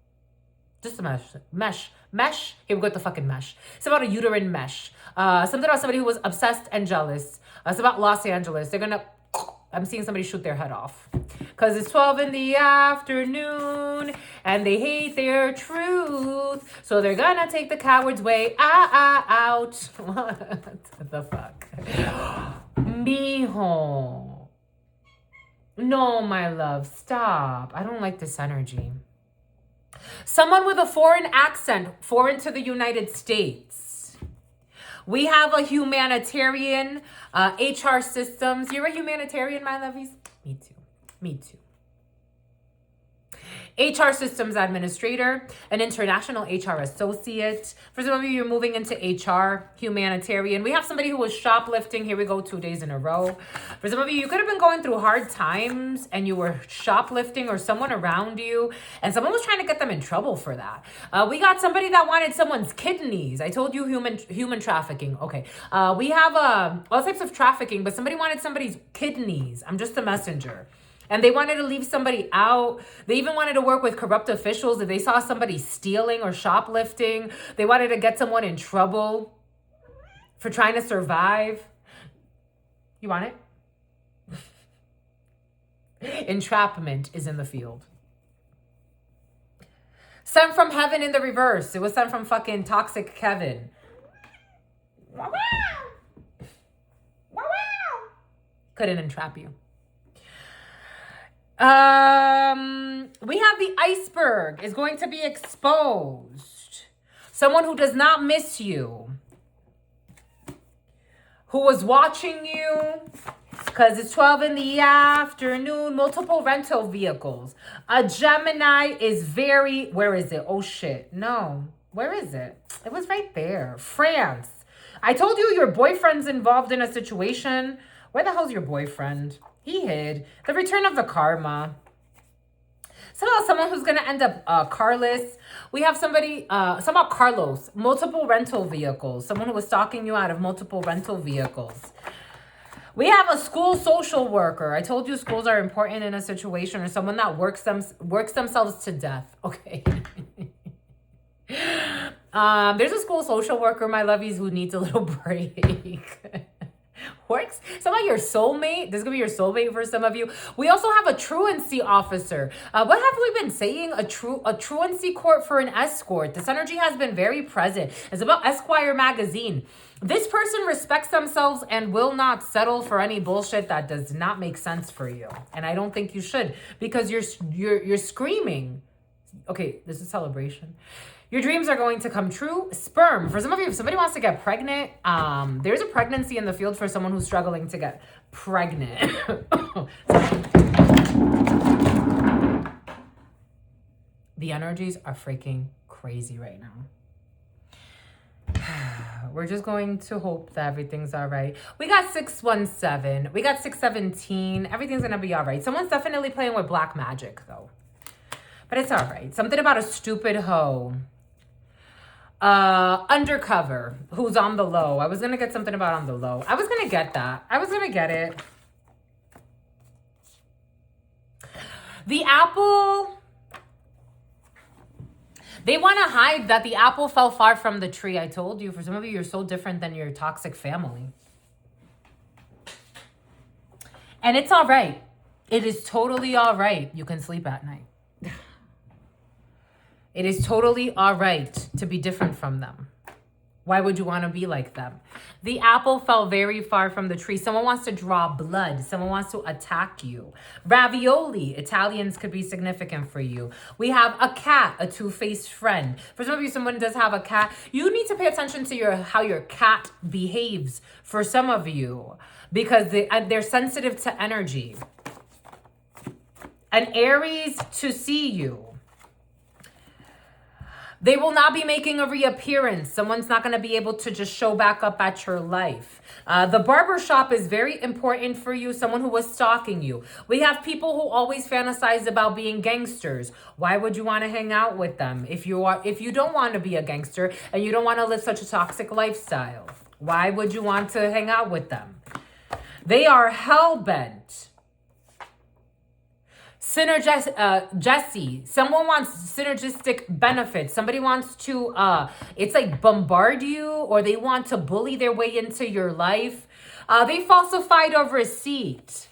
Just a mesh. Here we go with the fucking mesh. It's about a uterine mesh. Something about somebody who was obsessed and jealous. It's about Los Angeles. They're going to... I'm seeing somebody shoot their head off. Because it's 12 in the afternoon and they hate their truth. So they're going to take the coward's way out. What the fuck? Mijo. No, my love. Stop. I don't like this energy. Someone with a foreign accent, foreign to the United States. We have a humanitarian, HR systems. You're a humanitarian, my lovies? Me too. Me too. HR systems administrator, an international HR associate. For some of you, you're moving into HR, humanitarian. We have somebody who was shoplifting. Here we go, 2 days in a row. For some of you, you could have been going through hard times and you were shoplifting, or someone around you, and someone was trying to get them in trouble for that. We got somebody that wanted someone's kidneys. I told you human trafficking. Okay. We have all types of trafficking, but somebody wanted somebody's kidneys. I'm just a messenger. And they wanted to leave somebody out. They even wanted to work with corrupt officials. If they saw somebody stealing or shoplifting, they wanted to get someone in trouble for trying to survive. You want it? Entrapment is in the field. Sent from heaven in the reverse. It was sent from fucking toxic Kevin. Couldn't entrap you. We have the iceberg is going to be exposed. Someone who does not miss you, who was watching you, because it's 12 in the afternoon, multiple rental vehicles. A Gemini is very, where is it? Oh shit, no, where is it? It was right there, France. I told you your boyfriend's involved in a situation. Where the hell's your boyfriend? He hid. The return of the karma. So someone who's going to end up carless. We have somebody, somehow Carlos, multiple rental vehicles. Someone who was stalking you out of multiple rental vehicles. We have a school social worker. I told you schools are important in a situation, or someone that works themselves to death. Okay. There's a school social worker, my lovies, who needs a little break. Works. Some of your soulmate. This is gonna be your soulmate for some of you. We also have a truancy officer. What have we been saying? A truancy court for an escort. This energy has been very present. It's about Esquire magazine. This person respects themselves and will not settle for any bullshit that does not make sense for you. And I don't think you should, because you're screaming. Okay, this is celebration. Your dreams are going to come true. Sperm. For some of you, if somebody wants to get pregnant, there's a pregnancy in the field for someone who's struggling to get pregnant. The energies are freaking crazy right now. We're just going to hope that everything's all right. We got 617. We got 617. Everything's going to be all right. Someone's definitely playing with black magic, though. But it's all right. Something about a stupid hoe. Undercover, who's on the low. I was going to get something about on the low. I was going to get that. I was going to get it. The apple. They want to hide that the apple fell far from the tree. I told you, for some of you, you're so different than your toxic family. And it's all right. It is totally all right. You can sleep at night. It is totally all right to be different from them. Why would you want to be like them? The apple fell very far from the tree. Someone wants to draw blood. Someone wants to attack you. Ravioli. Italians could be significant for you. We have a cat, a two-faced friend. For some of you, someone does have a cat. You need to pay attention to how your cat behaves for some of you, because they're sensitive to energy. An Aries to see you. They will not be making a reappearance. Someone's not going to be able to just show back up at your life. The barber shop is very important for you. Someone who was stalking you. We have people who always fantasize about being gangsters. Why would you want to hang out with them if you don't want to be a gangster and you don't want to live such a toxic lifestyle? Why would you want to hang out with them? They are hell-bent. Jesse, someone wants synergistic benefits. Somebody wants to, it's like bombard you, or they want to bully their way into your life. They falsified a receipt.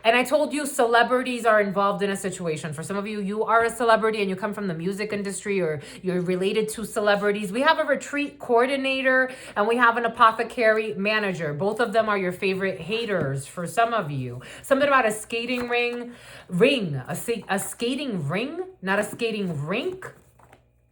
And I told you celebrities are involved in a situation. For some of you, you are a celebrity and you come from the music industry, or you're related to celebrities. We have a retreat coordinator and we have an apothecary manager. Both of them are your favorite haters for some of you. Something about a skating a skating ring, not a skating rink.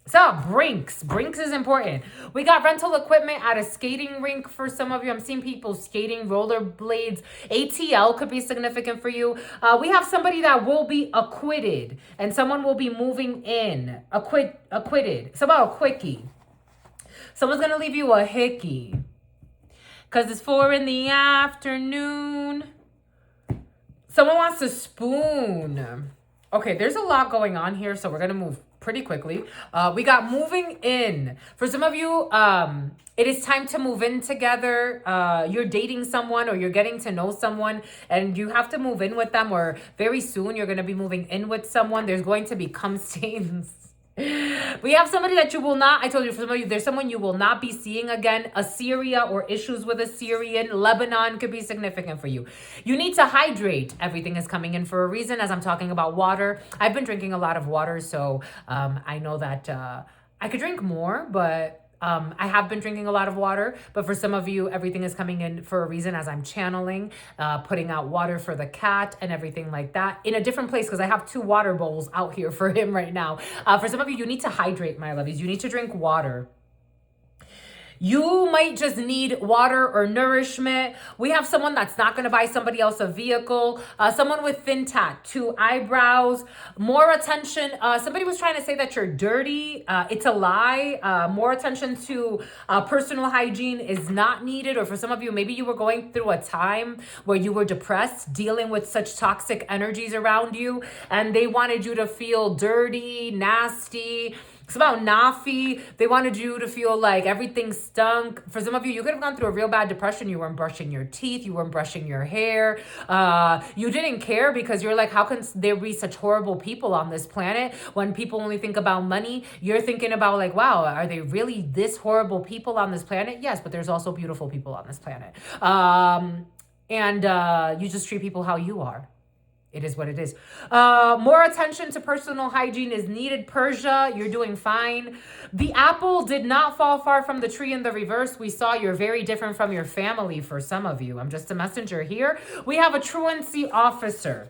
So Brinks is important. We got rental equipment at a skating rink for some of you. I'm seeing people skating, rollerblades. ATL could be significant for you. We have somebody that will be acquitted, and someone will be moving in. Acquitted. It's about a quickie. Someone's going to leave you a hickey, because it's 4 PM. Someone wants to spoon. Okay, there's a lot going on here, so we're going to move pretty quickly. We got moving in. For some of you, it is time to move in together. You're dating someone, or you're getting to know someone, and you have to move in with them, or very soon you're going to be moving in with someone. There's going to be cum stains. We have somebody that you will not, I told you, for some of you, there's someone you will not be seeing again. Assyria, or issues with Assyrian. Lebanon could be significant for you. You need to hydrate. Everything is coming in for a reason, as I'm talking about water. I've been drinking a lot of water, so I know that I could drink more, but I have been drinking a lot of water. But for some of you, everything is coming in for a reason, as I'm channeling, putting out water for the cat and everything like that in a different place, because I have 2 water bowls out here for him right now. For some of you, you need to hydrate, my lovies. You need to drink water. You might just need water or nourishment. We have someone that's not going to buy somebody else a vehicle. Someone with thin tattoo eyebrows. More attention. Somebody was trying to say that you're dirty. It's a lie. More attention to personal hygiene is not needed. Or for some of you, maybe you were going through a time where you were depressed, dealing with such toxic energies around you, and they wanted you to feel dirty, nasty. It's about nafi. They wanted you to feel like everything stunk. For some of you, you could have gone through a real bad depression. You weren't brushing your teeth. You weren't brushing your hair. You didn't care because you're like, how can there be such horrible people on this planet? When people only think about money, you're thinking about like, wow, are they really this horrible people on this planet? Yes, but there's also beautiful people on this planet. And you just treat people how you are. It is what it is. More attention to personal hygiene is needed. Persia, you're doing fine. The apple did not fall far from the tree in the reverse. We saw you're very different from your family for some of you. I'm just a messenger here. We have a truancy officer.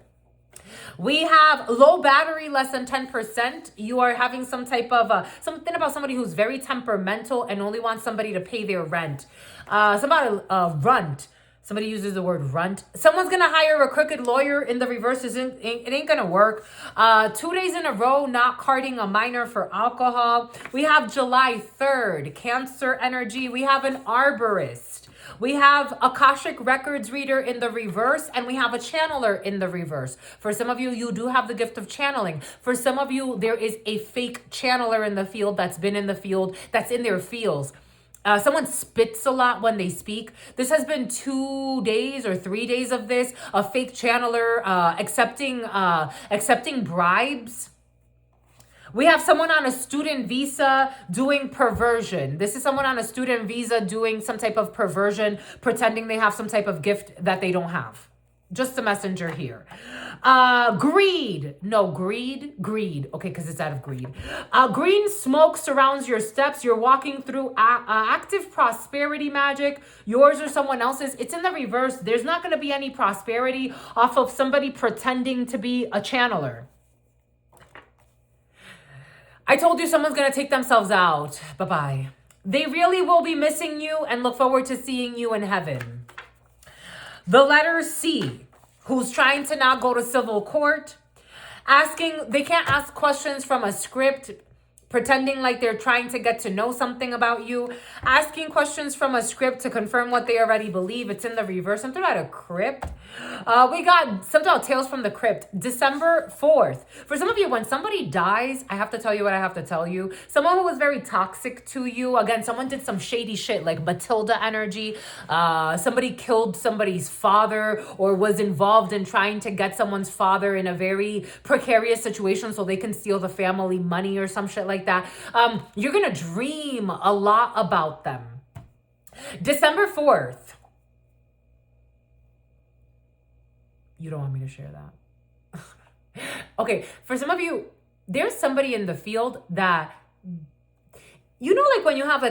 We have low battery, less than 10%. You are having some type of, something about somebody who's very temperamental and only wants somebody to pay their rent. Somebody runt. Somebody uses the word runt. Someone's going to hire a crooked lawyer in the reverse. It ain't going to work. 2 days in a row, not carding a minor for alcohol. We have July 3rd, Cancer energy. We have an arborist. We have Akashic Records reader in the reverse, and we have a channeler in the reverse. For some of you, you do have the gift of channeling. For some of you, there is a fake channeler in the field that's been in the field, that's in their fields. Someone spits a lot when they speak. This has been 2 days or 3 days of this. A fake channeler accepting bribes. We have someone on a student visa doing perversion. This is someone on a student visa doing some type of perversion, pretending they have some type of gift that they don't have. Just a messenger here. Greed. No, greed. Okay, because it's out of greed. Green smoke surrounds your steps. You're walking through active prosperity magic. Yours or someone else's. It's in the reverse. There's not going to be any prosperity off of somebody pretending to be a channeler. I told you someone's going to take themselves out. Bye-bye. They really will be missing you and look forward to seeing you in heaven. The letter C, who's trying to not go to civil court, they can't ask questions from a script, pretending like they're trying to get to know something about you, asking questions from a script to confirm what they already believe. It's in the reverse. Something about a crypt. We got something about Tales from the Crypt. December 4th. For some of you, when somebody dies, I have to tell you what I have to tell you. Someone who was very toxic to you. Again, someone did some shady shit like Matilda energy. Somebody killed somebody's father or was involved in trying to get someone's father in a very precarious situation so they can steal the family money or some shit like that. You're going to dream a lot about them. December 4th. You don't want me to share that. Okay, for some of you, there's somebody in the field that, you know, like when you have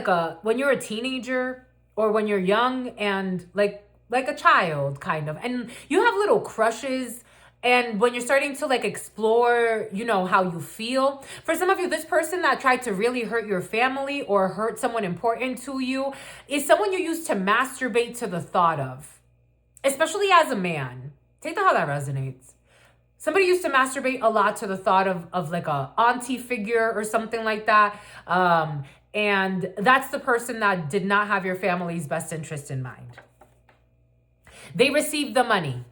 when you're a teenager or when you're young and like a child kind of, and you have little crushes. And when you're starting to like explore, you know, how you feel. For some of you, this person that tried to really hurt your family or hurt someone important to you is someone you used to masturbate to the thought of, especially as a man. Take that how that resonates. Somebody used to masturbate a lot to the thought of like a auntie figure or something like that. And that's the person that did not have your family's best interest in mind. They received the money.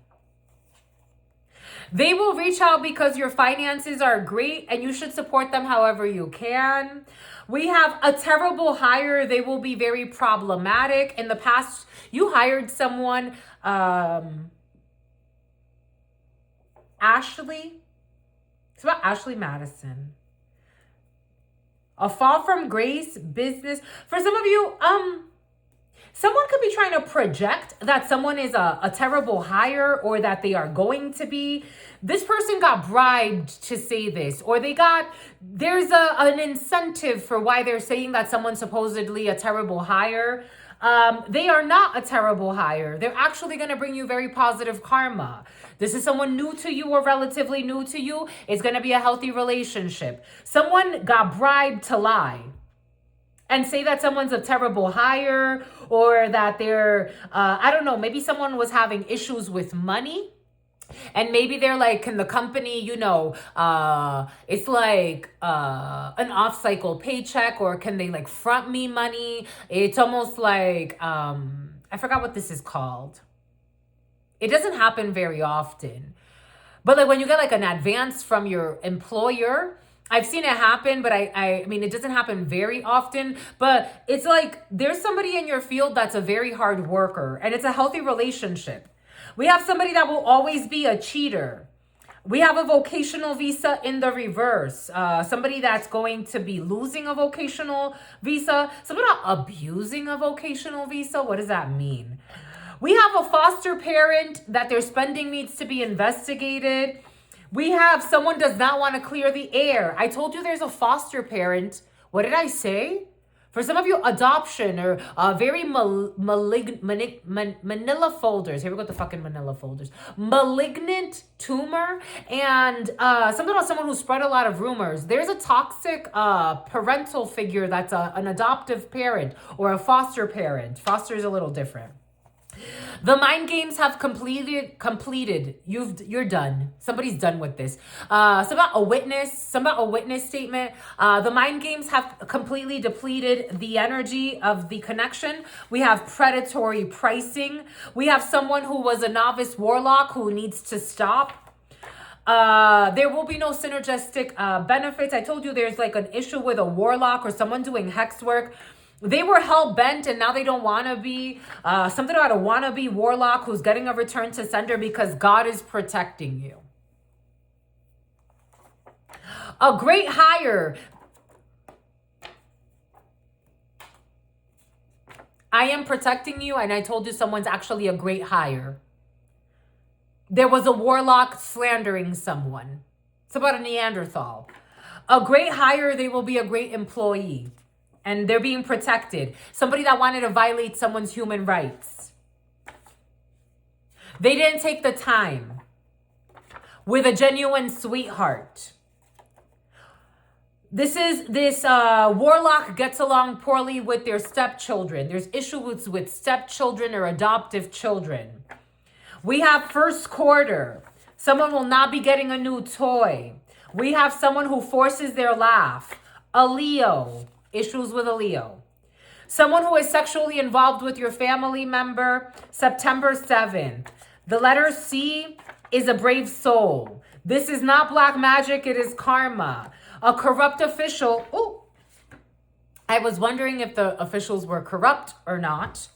They will reach out because your finances are great and you should support them however you can. We have a terrible hire. They will be very problematic. In the past, you hired someone, Ashley. It's about Ashley Madison. A fall from grace, business. For some of you, someone could be trying to project that someone is a terrible hire or that they are going to be. This person got bribed to say this, or there's an incentive for why they're saying that someone's supposedly a terrible hire. They are not a terrible hire. They're actually going to bring you very positive karma. This is someone new to you or relatively new to you. It's going to be a healthy relationship. Someone got bribed to lie. and say that someone's a terrible hire, or that they're, I don't know, maybe someone was having issues with money. And maybe they're like, can the company, it's like an off-cycle paycheck, or can they like front me money? It's almost like, I forgot what this is called. It doesn't happen very often. But like when you get like an advance from your employer, I've seen it happen, but I mean, it doesn't happen very often. But it's like there's somebody in your field that's a very hard worker, and it's a healthy relationship. We have somebody that will always be a cheater. We have a vocational visa in the reverse. Somebody that's going to be losing a vocational visa. Somebody not abusing a vocational visa. What does that mean? We have a foster parent that their spending needs to be investigated. We have someone does not want to clear the air. I told you there's a foster parent. What did I say? For some of you, adoption or very manila folders. Here we go with the fucking manila folders. Malignant tumor, and something about someone who spread a lot of rumors. There's a toxic parental figure that's an adoptive parent or a foster parent. Foster is a little different. The mind games have completed. You're done. Somebody's done with this. Some about a witness statement. The mind games have completely depleted the energy of the connection. We have predatory pricing. We have someone who was a novice warlock who needs to stop. There will be no synergistic benefits. I told you there's like an issue with a warlock or someone doing hex work. They were hell-bent and now they don't want to be. Something about a wannabe warlock who's getting a return to sender because God is protecting you. A great hire. I am protecting you, and I told you someone's actually a great hire. There was a warlock slandering someone. It's about a Neanderthal. A great hire, they will be a great employee. And they're being protected. Somebody that wanted to violate someone's human rights. They didn't take the time. With a genuine sweetheart. This warlock gets along poorly with their stepchildren. There's issues with stepchildren or adoptive children. We have first quarter. Someone will not be getting a new toy. We have someone who forces their laugh. A Leo. Issues with a Leo. Someone who is sexually involved with your family member. September 7th. The letter C is a brave soul. This is not black magic. It is karma. A corrupt official. Oh, I was wondering if the officials were corrupt or not.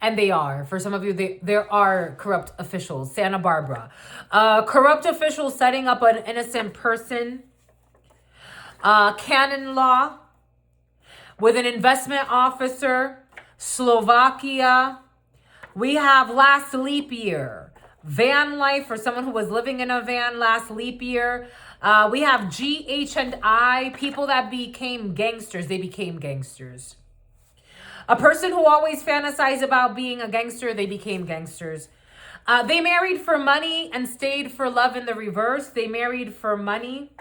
And they are. For some of you, there are corrupt officials. Santa Barbara. Corrupt official setting up an innocent person. Canon law with an investment officer. Slovakia. We have last leap year. Van life for someone who was living in a van last leap year. We have GH&I, people that became gangsters. They became gangsters. A person who always fantasized about being a gangster, they became gangsters. They married for money and stayed for love in the reverse. They married for money.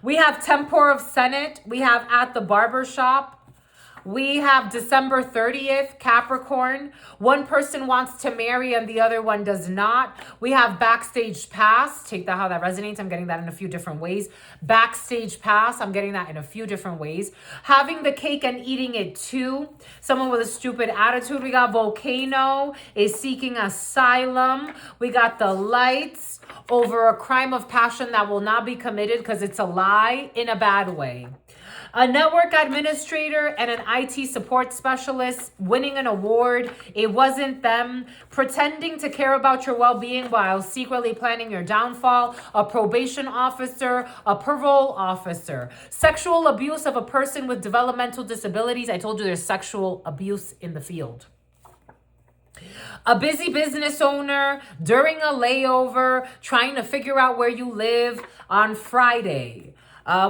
We have Tempor of Senate. We have at the barber shop. We have December 30th, Capricorn. One person wants to marry and the other one does not. We have backstage pass. Take that how that resonates. I'm getting that in a few different ways. Backstage pass. I'm getting that in a few different ways. Having the cake and eating it too. Someone with a stupid attitude. We got volcano is seeking asylum. We got the lights over a crime of passion that will not be committed because it's a lie in a bad way. A network administrator and an IT support specialist winning an award. It wasn't them. Pretending to care about your well-being while secretly planning your downfall. A probation officer, a parole officer. Sexual abuse of a person with developmental disabilities. I told you there's sexual abuse in the field. A busy business owner during a layover, trying to figure out where you live on Friday.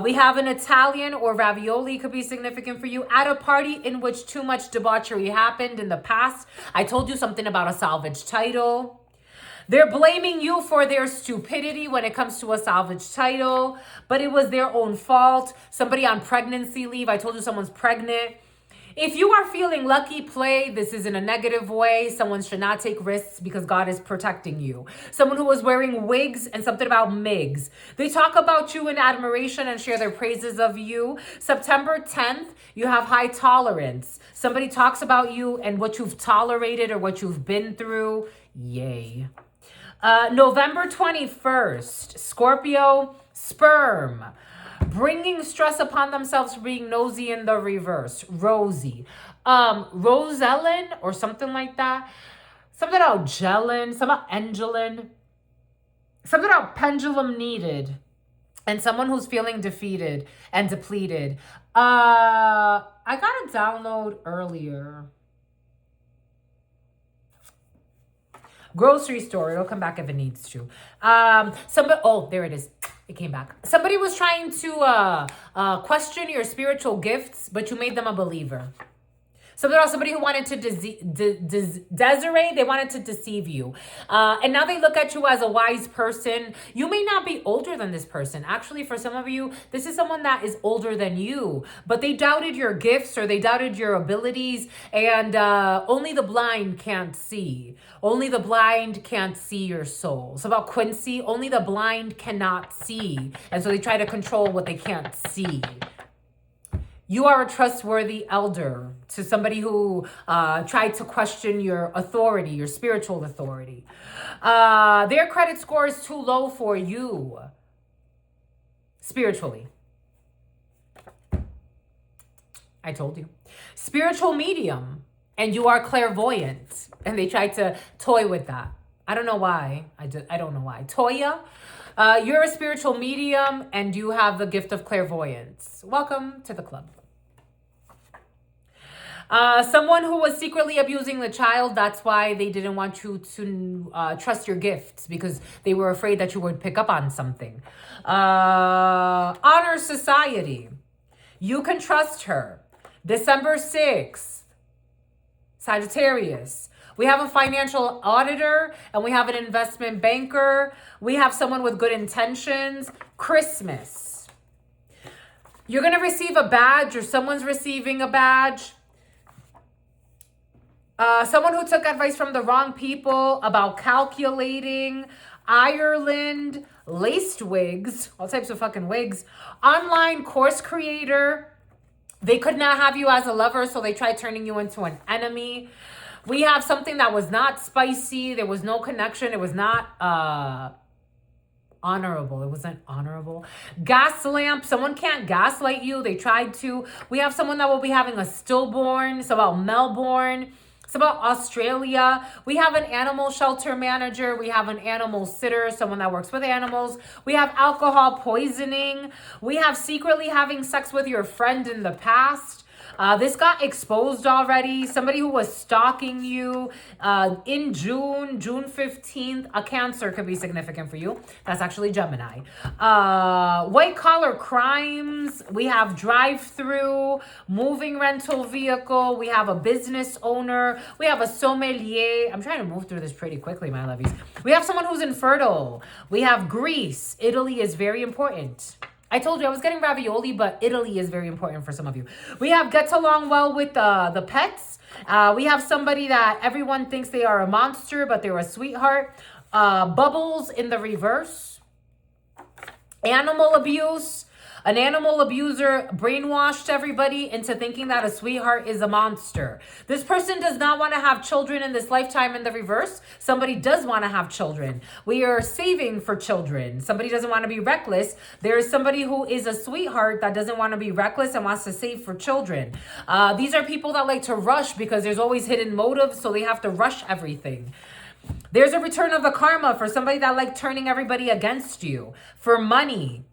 We have an Italian or ravioli could be significant for you at a party in which too much debauchery happened in the past. I told you something about a salvage title. They're blaming you for their stupidity when it comes to a salvage title, but it was their own fault. Somebody on pregnancy leave. I told you someone's pregnant. If you are feeling lucky, play. This is in a negative way. Someone should not take risks because God is protecting you. Someone who was wearing wigs and something about MIGs. They talk about you in admiration and share their praises of you. September 10th, you have high tolerance. Somebody talks about you and what you've tolerated or what you've been through. Yay. November 21st, Scorpio, sperm. Bringing stress upon themselves for being nosy in the reverse. Rosie. Rosellen or something like that. Something about Jellin. Something about Angelin. Something about pendulum needed. And someone who's feeling defeated and depleted. I got a download earlier. Grocery store. It'll come back if it needs to. Oh, there it is. It came back. Somebody was trying to question your spiritual gifts, but you made them a believer. Somebody who wanted to Desiree, they wanted to deceive you. And now they look at you as a wise person. You may not be older than this person. Actually, for some of you, this is someone that is older than you. But they doubted your gifts or they doubted your abilities. And only the blind can't see. Only the blind can't see your soul. It's about Quincy. Only the blind cannot see. And so they try to control what they can't see. You are a trustworthy elder to somebody who tried to question your authority, your spiritual authority. Their credit score is too low for you spiritually. I told you. Spiritual medium, and you are clairvoyant. And they tried to toy with that. I don't know why. I don't know why. Toya, you're a spiritual medium, and you have the gift of clairvoyance. Welcome to the club. Someone who was secretly abusing the child, that's why they didn't want you to trust your gifts because they were afraid that you would pick up on something. Honor Society. You can trust her. December 6th. Sagittarius. We have a financial auditor and we have an investment banker. We have someone with good intentions. Christmas. You're going to receive a badge or someone's receiving a badge. Someone who took advice from the wrong people about calculating. Ireland, laced wigs, all types of fucking wigs. Online course creator. They could not have you as a lover, so they tried turning you into an enemy. We have something that was not spicy. There was no connection. It was not honorable. It wasn't honorable. Gas lamp. Someone can't gaslight you. They tried to. We have someone that will be having a stillborn. It's about Melbourne. It's about Australia. We have an animal shelter manager. We have an animal sitter, someone that works with animals. We have alcohol poisoning. We have secretly having sex with your friend in the past. This got exposed already. Somebody who was stalking you in June 15th. A Cancer could be significant for you. That's actually Gemini. White collar crimes. We have drive-through, moving rental vehicle. We have a business owner. We have a sommelier. I'm trying to move through this pretty quickly, my lovies. We have someone who's infertile. We have Greece. Italy is very important. I told you I was getting ravioli, but Italy is very important for some of you. We have gets along well with the pets. We have somebody that everyone thinks they are a monster, but they're a sweetheart. Bubbles in the reverse. Animal abuse. An animal abuser brainwashed everybody into thinking that a sweetheart is a monster. This person does not want to have children in this lifetime in the reverse. Somebody does want to have children. We are saving for children. Somebody doesn't want to be reckless. There is somebody who is a sweetheart that doesn't want to be reckless and wants to save for children. These are people that like to rush because there's always hidden motives, so they have to rush everything. There's a return of the karma for somebody that like turning everybody against you for money.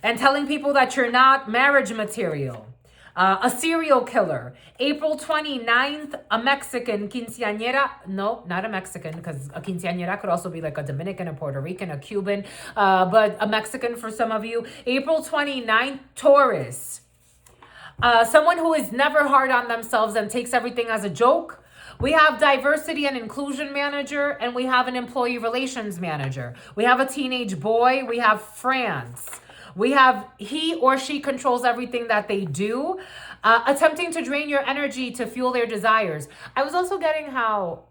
And telling people that you're not marriage material. A serial killer. April 29th, a Mexican quinceañera. No, not a Mexican, because a quinceañera could also be like a Dominican, a Puerto Rican, a Cuban. But a Mexican for some of you. April 29th, Taurus. Someone who is never hard on themselves and takes everything as a joke. We have diversity and inclusion manager, and we have an employee relations manager. We have a teenage boy. We have France. We have he or she controls everything that they do, attempting to drain your energy to fuel their desires. I was also getting how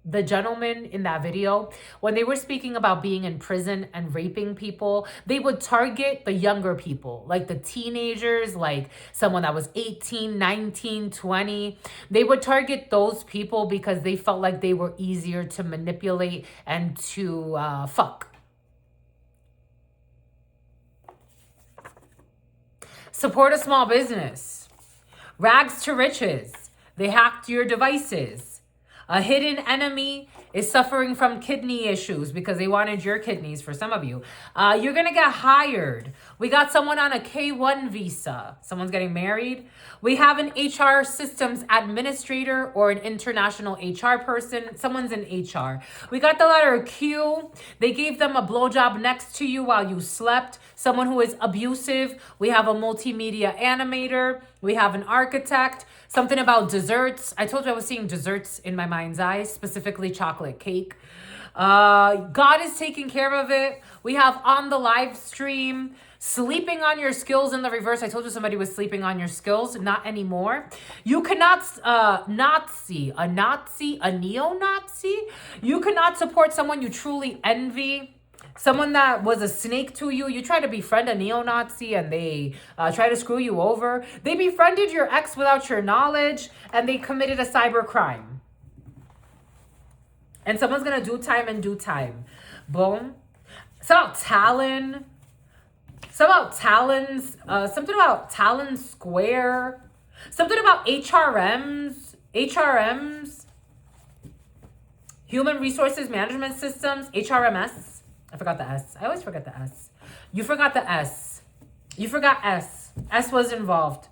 the gentleman in that video, when they were speaking about being in prison and raping people, they would target the younger people, like the teenagers, like someone that was 18, 19, 20. They would target those people because they felt like they were easier to manipulate and to fuck. Support a small business. Rags to riches. They hacked your devices. A hidden enemy is suffering from kidney issues because they wanted your kidneys for some of you. You're going to get hired. We got someone on a K-1 visa. Someone's getting married. We have an HR systems administrator or an international HR person. Someone's in HR. We got the letter Q. They gave them a blowjob next to you while you slept. Someone who is abusive. We have a multimedia animator. We have an architect. Something about desserts. I told you I was seeing desserts in my mind's eye, specifically chocolate cake. God is taking care of it. We have on the live stream, sleeping on your skills in the reverse. I told you somebody was sleeping on your skills. Not anymore. You cannot, a neo-Nazi. You cannot support someone you truly envy. Someone that was a snake to you. You try to befriend a neo-Nazi and they try to screw you over. They befriended your ex without your knowledge and they committed a cyber crime. And someone's going to do time in due time. Boom. It's about Talon. Something about Talons. Something about Talon Square. Something about HRMs. Human Resources Management Systems. HRMS. I forgot the S. I always forget the S. You forgot the S. You forgot S. S was involved.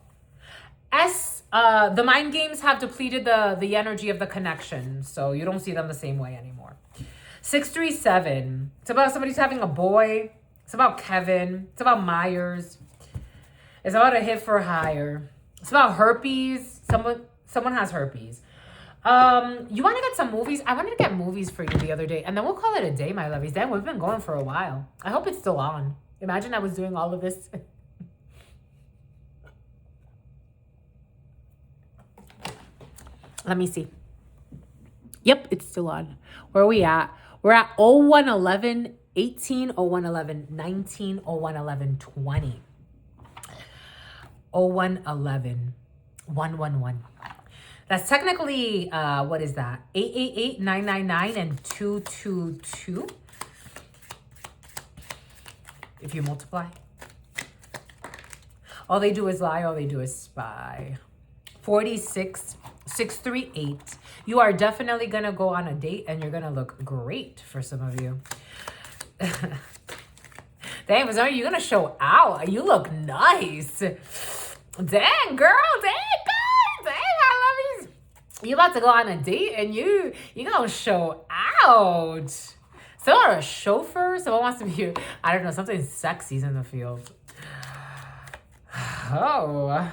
S, the mind games have depleted the energy of the connection. So you don't see them the same way anymore. 637. It's about somebody's having a boy. It's about Kevin. It's about Myers. It's about a hit for hire. It's about herpes. Someone has herpes. You want to get some movies? I wanted to get movies for you the other day, and then we'll call it a day, my lovies. Damn, we've been going for a while. I hope it's still on. Imagine I was doing all of this. Let me see. Yep, it's still on. Where are we at? We're at 0111, 18, 0111, 19, 0111, 20. 0111, 111. That's technically, what is that? 888, 999, and 222. If you multiply. All they do is lie, all they do is spy. 46, 638. You are definitely going to go on a date and you're going to look great for some of you. Dang, Missouri, you're going to show out. You look nice. Dang, girl, dang. You about to go on a date and you gonna show out. Someone a chauffeur, someone wants to be, I don't know, something sexy's in the field. Oh.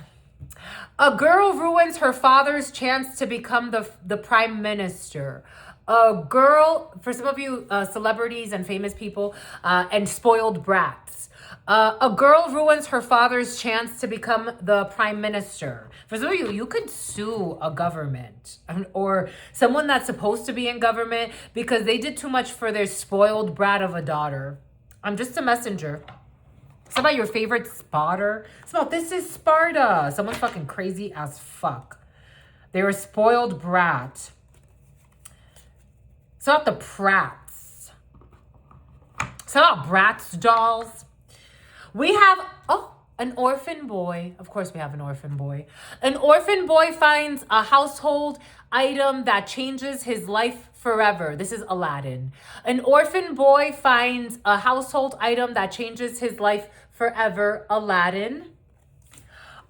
A girl ruins her father's chance to become the prime minister. A girl, for some of you celebrities and famous people and spoiled brats. A girl ruins her father's chance to become the prime minister. For some of you, you could sue a government or someone that's supposed to be in government because they did too much for their spoiled brat of a daughter. I'm just a messenger. It's about your favorite spotter. It's about this is Sparta. Someone's fucking crazy as fuck. They're a spoiled brat. It's about the Pratts. It's about Bratz dolls. We have, an orphan boy. Of course we have an orphan boy. An orphan boy finds a household item that changes his life forever. This is Aladdin. An orphan boy finds a household item that changes his life forever. Aladdin.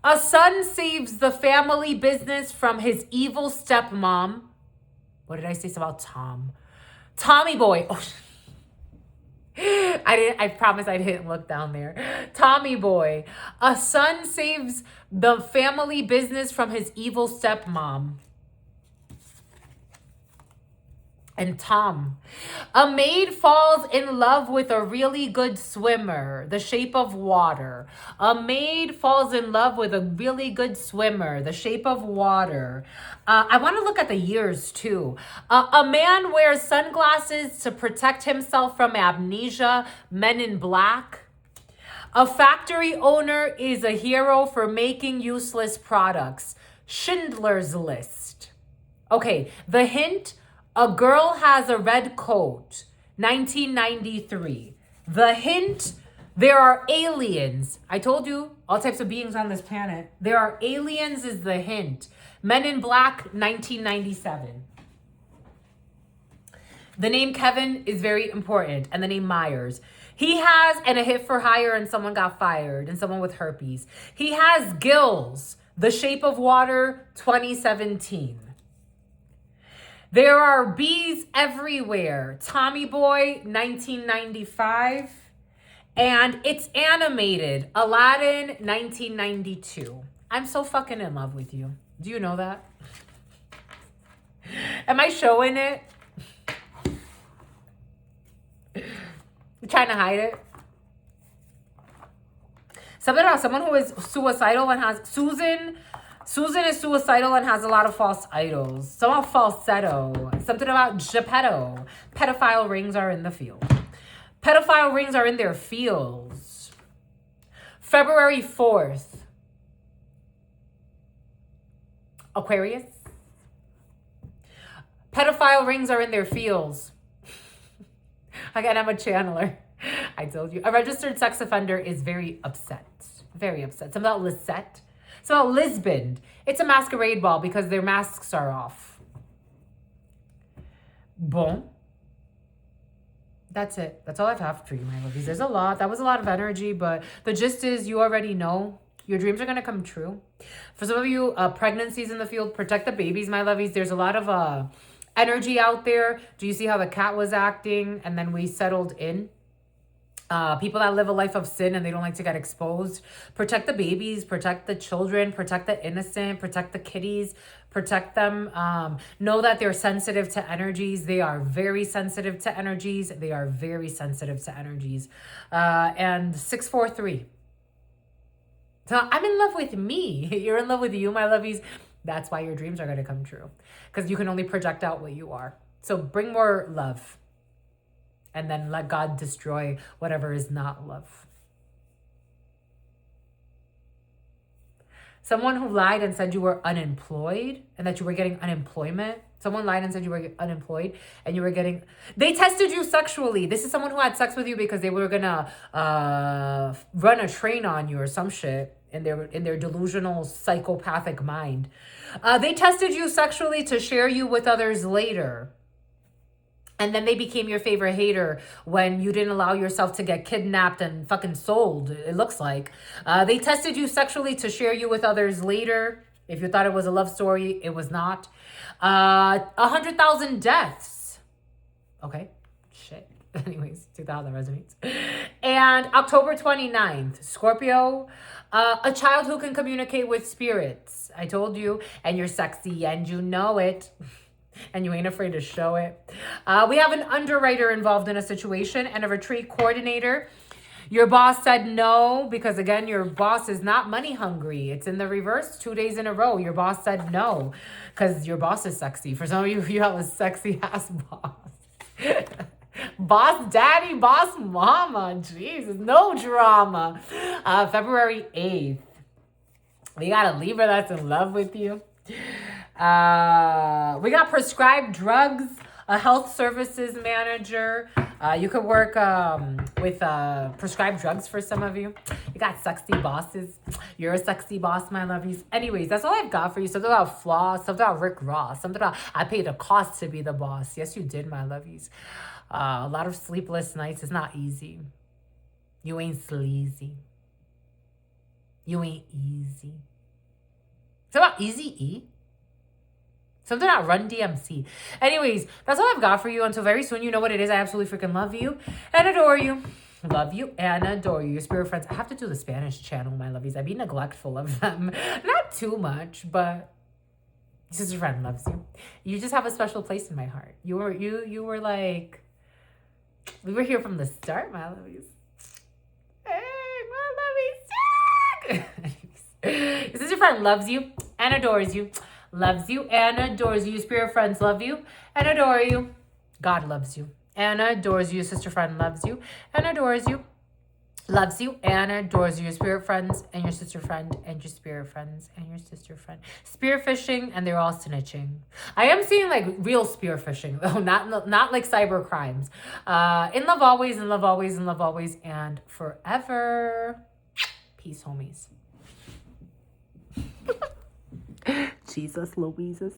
A son saves the family business from his evil stepmom. What did I say? It's about Tom. Tommy boy. Oh, I promise I didn't look down there. Tommy boy. A son saves the family business from his evil stepmom. and Tom. A maid falls in love with a really good swimmer, The Shape of Water. A maid falls in love with a really good swimmer, The Shape of Water. I want to look at the years too. A man wears sunglasses to protect himself from amnesia, Men in Black. A factory owner is a hero for making useless products, Schindler's List. Okay, the hint, a girl has a red coat, 1993. The hint, there are aliens. I told you, all types of beings on this planet. There are aliens is the hint. Men in Black, 1997. The name Kevin is very important, and the name Myers. He has, and a hit for hire, and someone got fired, and someone with herpes. He has gills, The Shape of Water, 2017. There are bees everywhere, Tommy Boy, 1995. And it's animated, Aladdin, 1992. I'm so fucking in love with you. Do you know that? Am I showing it? You trying to hide it? Something about someone who is suicidal and has... Susan is suicidal and has a lot of false idols. Something about falsetto. Something about Geppetto. Pedophile rings are in the field. Pedophile rings are in their fields. February 4th. Aquarius. Pedophile rings are in their fields. Again, I'm a channeler. I told you. A registered sex offender is very upset. Very upset. Something about Lisette. So Lisbon, it's a masquerade ball because their masks are off. Bon. That's it. That's all I've have for you, my lovies. There's a lot. That was a lot of energy, but the gist is you already know your dreams are going to come true. For some of you, pregnancies in the field, protect the babies, my lovies. There's a lot of energy out there. Do you see how the cat was acting and then we settled in? People that live a life of sin and they don't like to get exposed. Protect the babies, protect the children, protect the innocent, protect the kitties, protect them. Know that they're sensitive to energies. They are very sensitive to energies. They are very sensitive to energies. And 643. So I'm in love with me. You're in love with you, my lovies. That's why your dreams are going to come true. Because you can only project out what you are. So bring more love. And then let God destroy whatever is not love. Someone who lied and said you were unemployed and that you were getting unemployment. Someone lied and said you were unemployed and you were getting... They tested you sexually. This is someone who had sex with you because they were going to run a train on you or some shit in their delusional psychopathic mind. They tested you sexually to share you with others later. And then they became your favorite hater when you didn't allow yourself to get kidnapped and fucking sold, it looks like. They tested you sexually to share you with others later. If you thought it was a love story, it was not. 100,000 deaths. Okay, shit. Anyways, 2,000 resonates. And October 29th, Scorpio, a child who can communicate with spirits. I told you, and you're sexy and you know it. And you ain't afraid to show it. We have an underwriter involved in a situation and a retreat coordinator. Your boss said no because, again, your boss is not money hungry. It's in the reverse 2 days in a row. Your boss said no because your boss is sexy. For some of you, you have a sexy ass boss. Boss daddy, boss mama. Jesus, no drama. February 8th. We got a Libra that's in love with you. We got prescribed drugs, a health services manager. You could work with prescribed drugs for some of you. You got sexy bosses. You're a sexy boss, my lovies. Anyways, that's all I've got for you. Something about flaws, something about Rick Ross, something about I paid a cost to be the boss. Yes, you did, my lovies. A lot of sleepless nights. It's not easy. You ain't sleazy. You ain't easy. It's about Easy-E. Something about Run DMC. Anyways, that's all I've got for you. Until very soon, you know what it is. I absolutely freaking love you and adore you. Love you and adore you. Your spirit friends. I have to do the Spanish channel, my lovies. I be neglectful of them. Not too much, but Sister friend loves you. You just have a special place in my heart. You were like, we were here from the start, my lovies. Hey, my lovies. Your sister friend loves you and adores you. Loves you and adores you. Spirit friends love you and adore you. God loves you and adores you. Your sister friend loves you and adores you. Loves you and adores you. Your spirit friends and your sister friend and your spirit friends and your sister friend. Spear fishing and they're all snitching. I am seeing like real spear fishing though, not like cyber crimes. In love always, in love always, in love always, and forever. Peace, homies. Jesus Louises.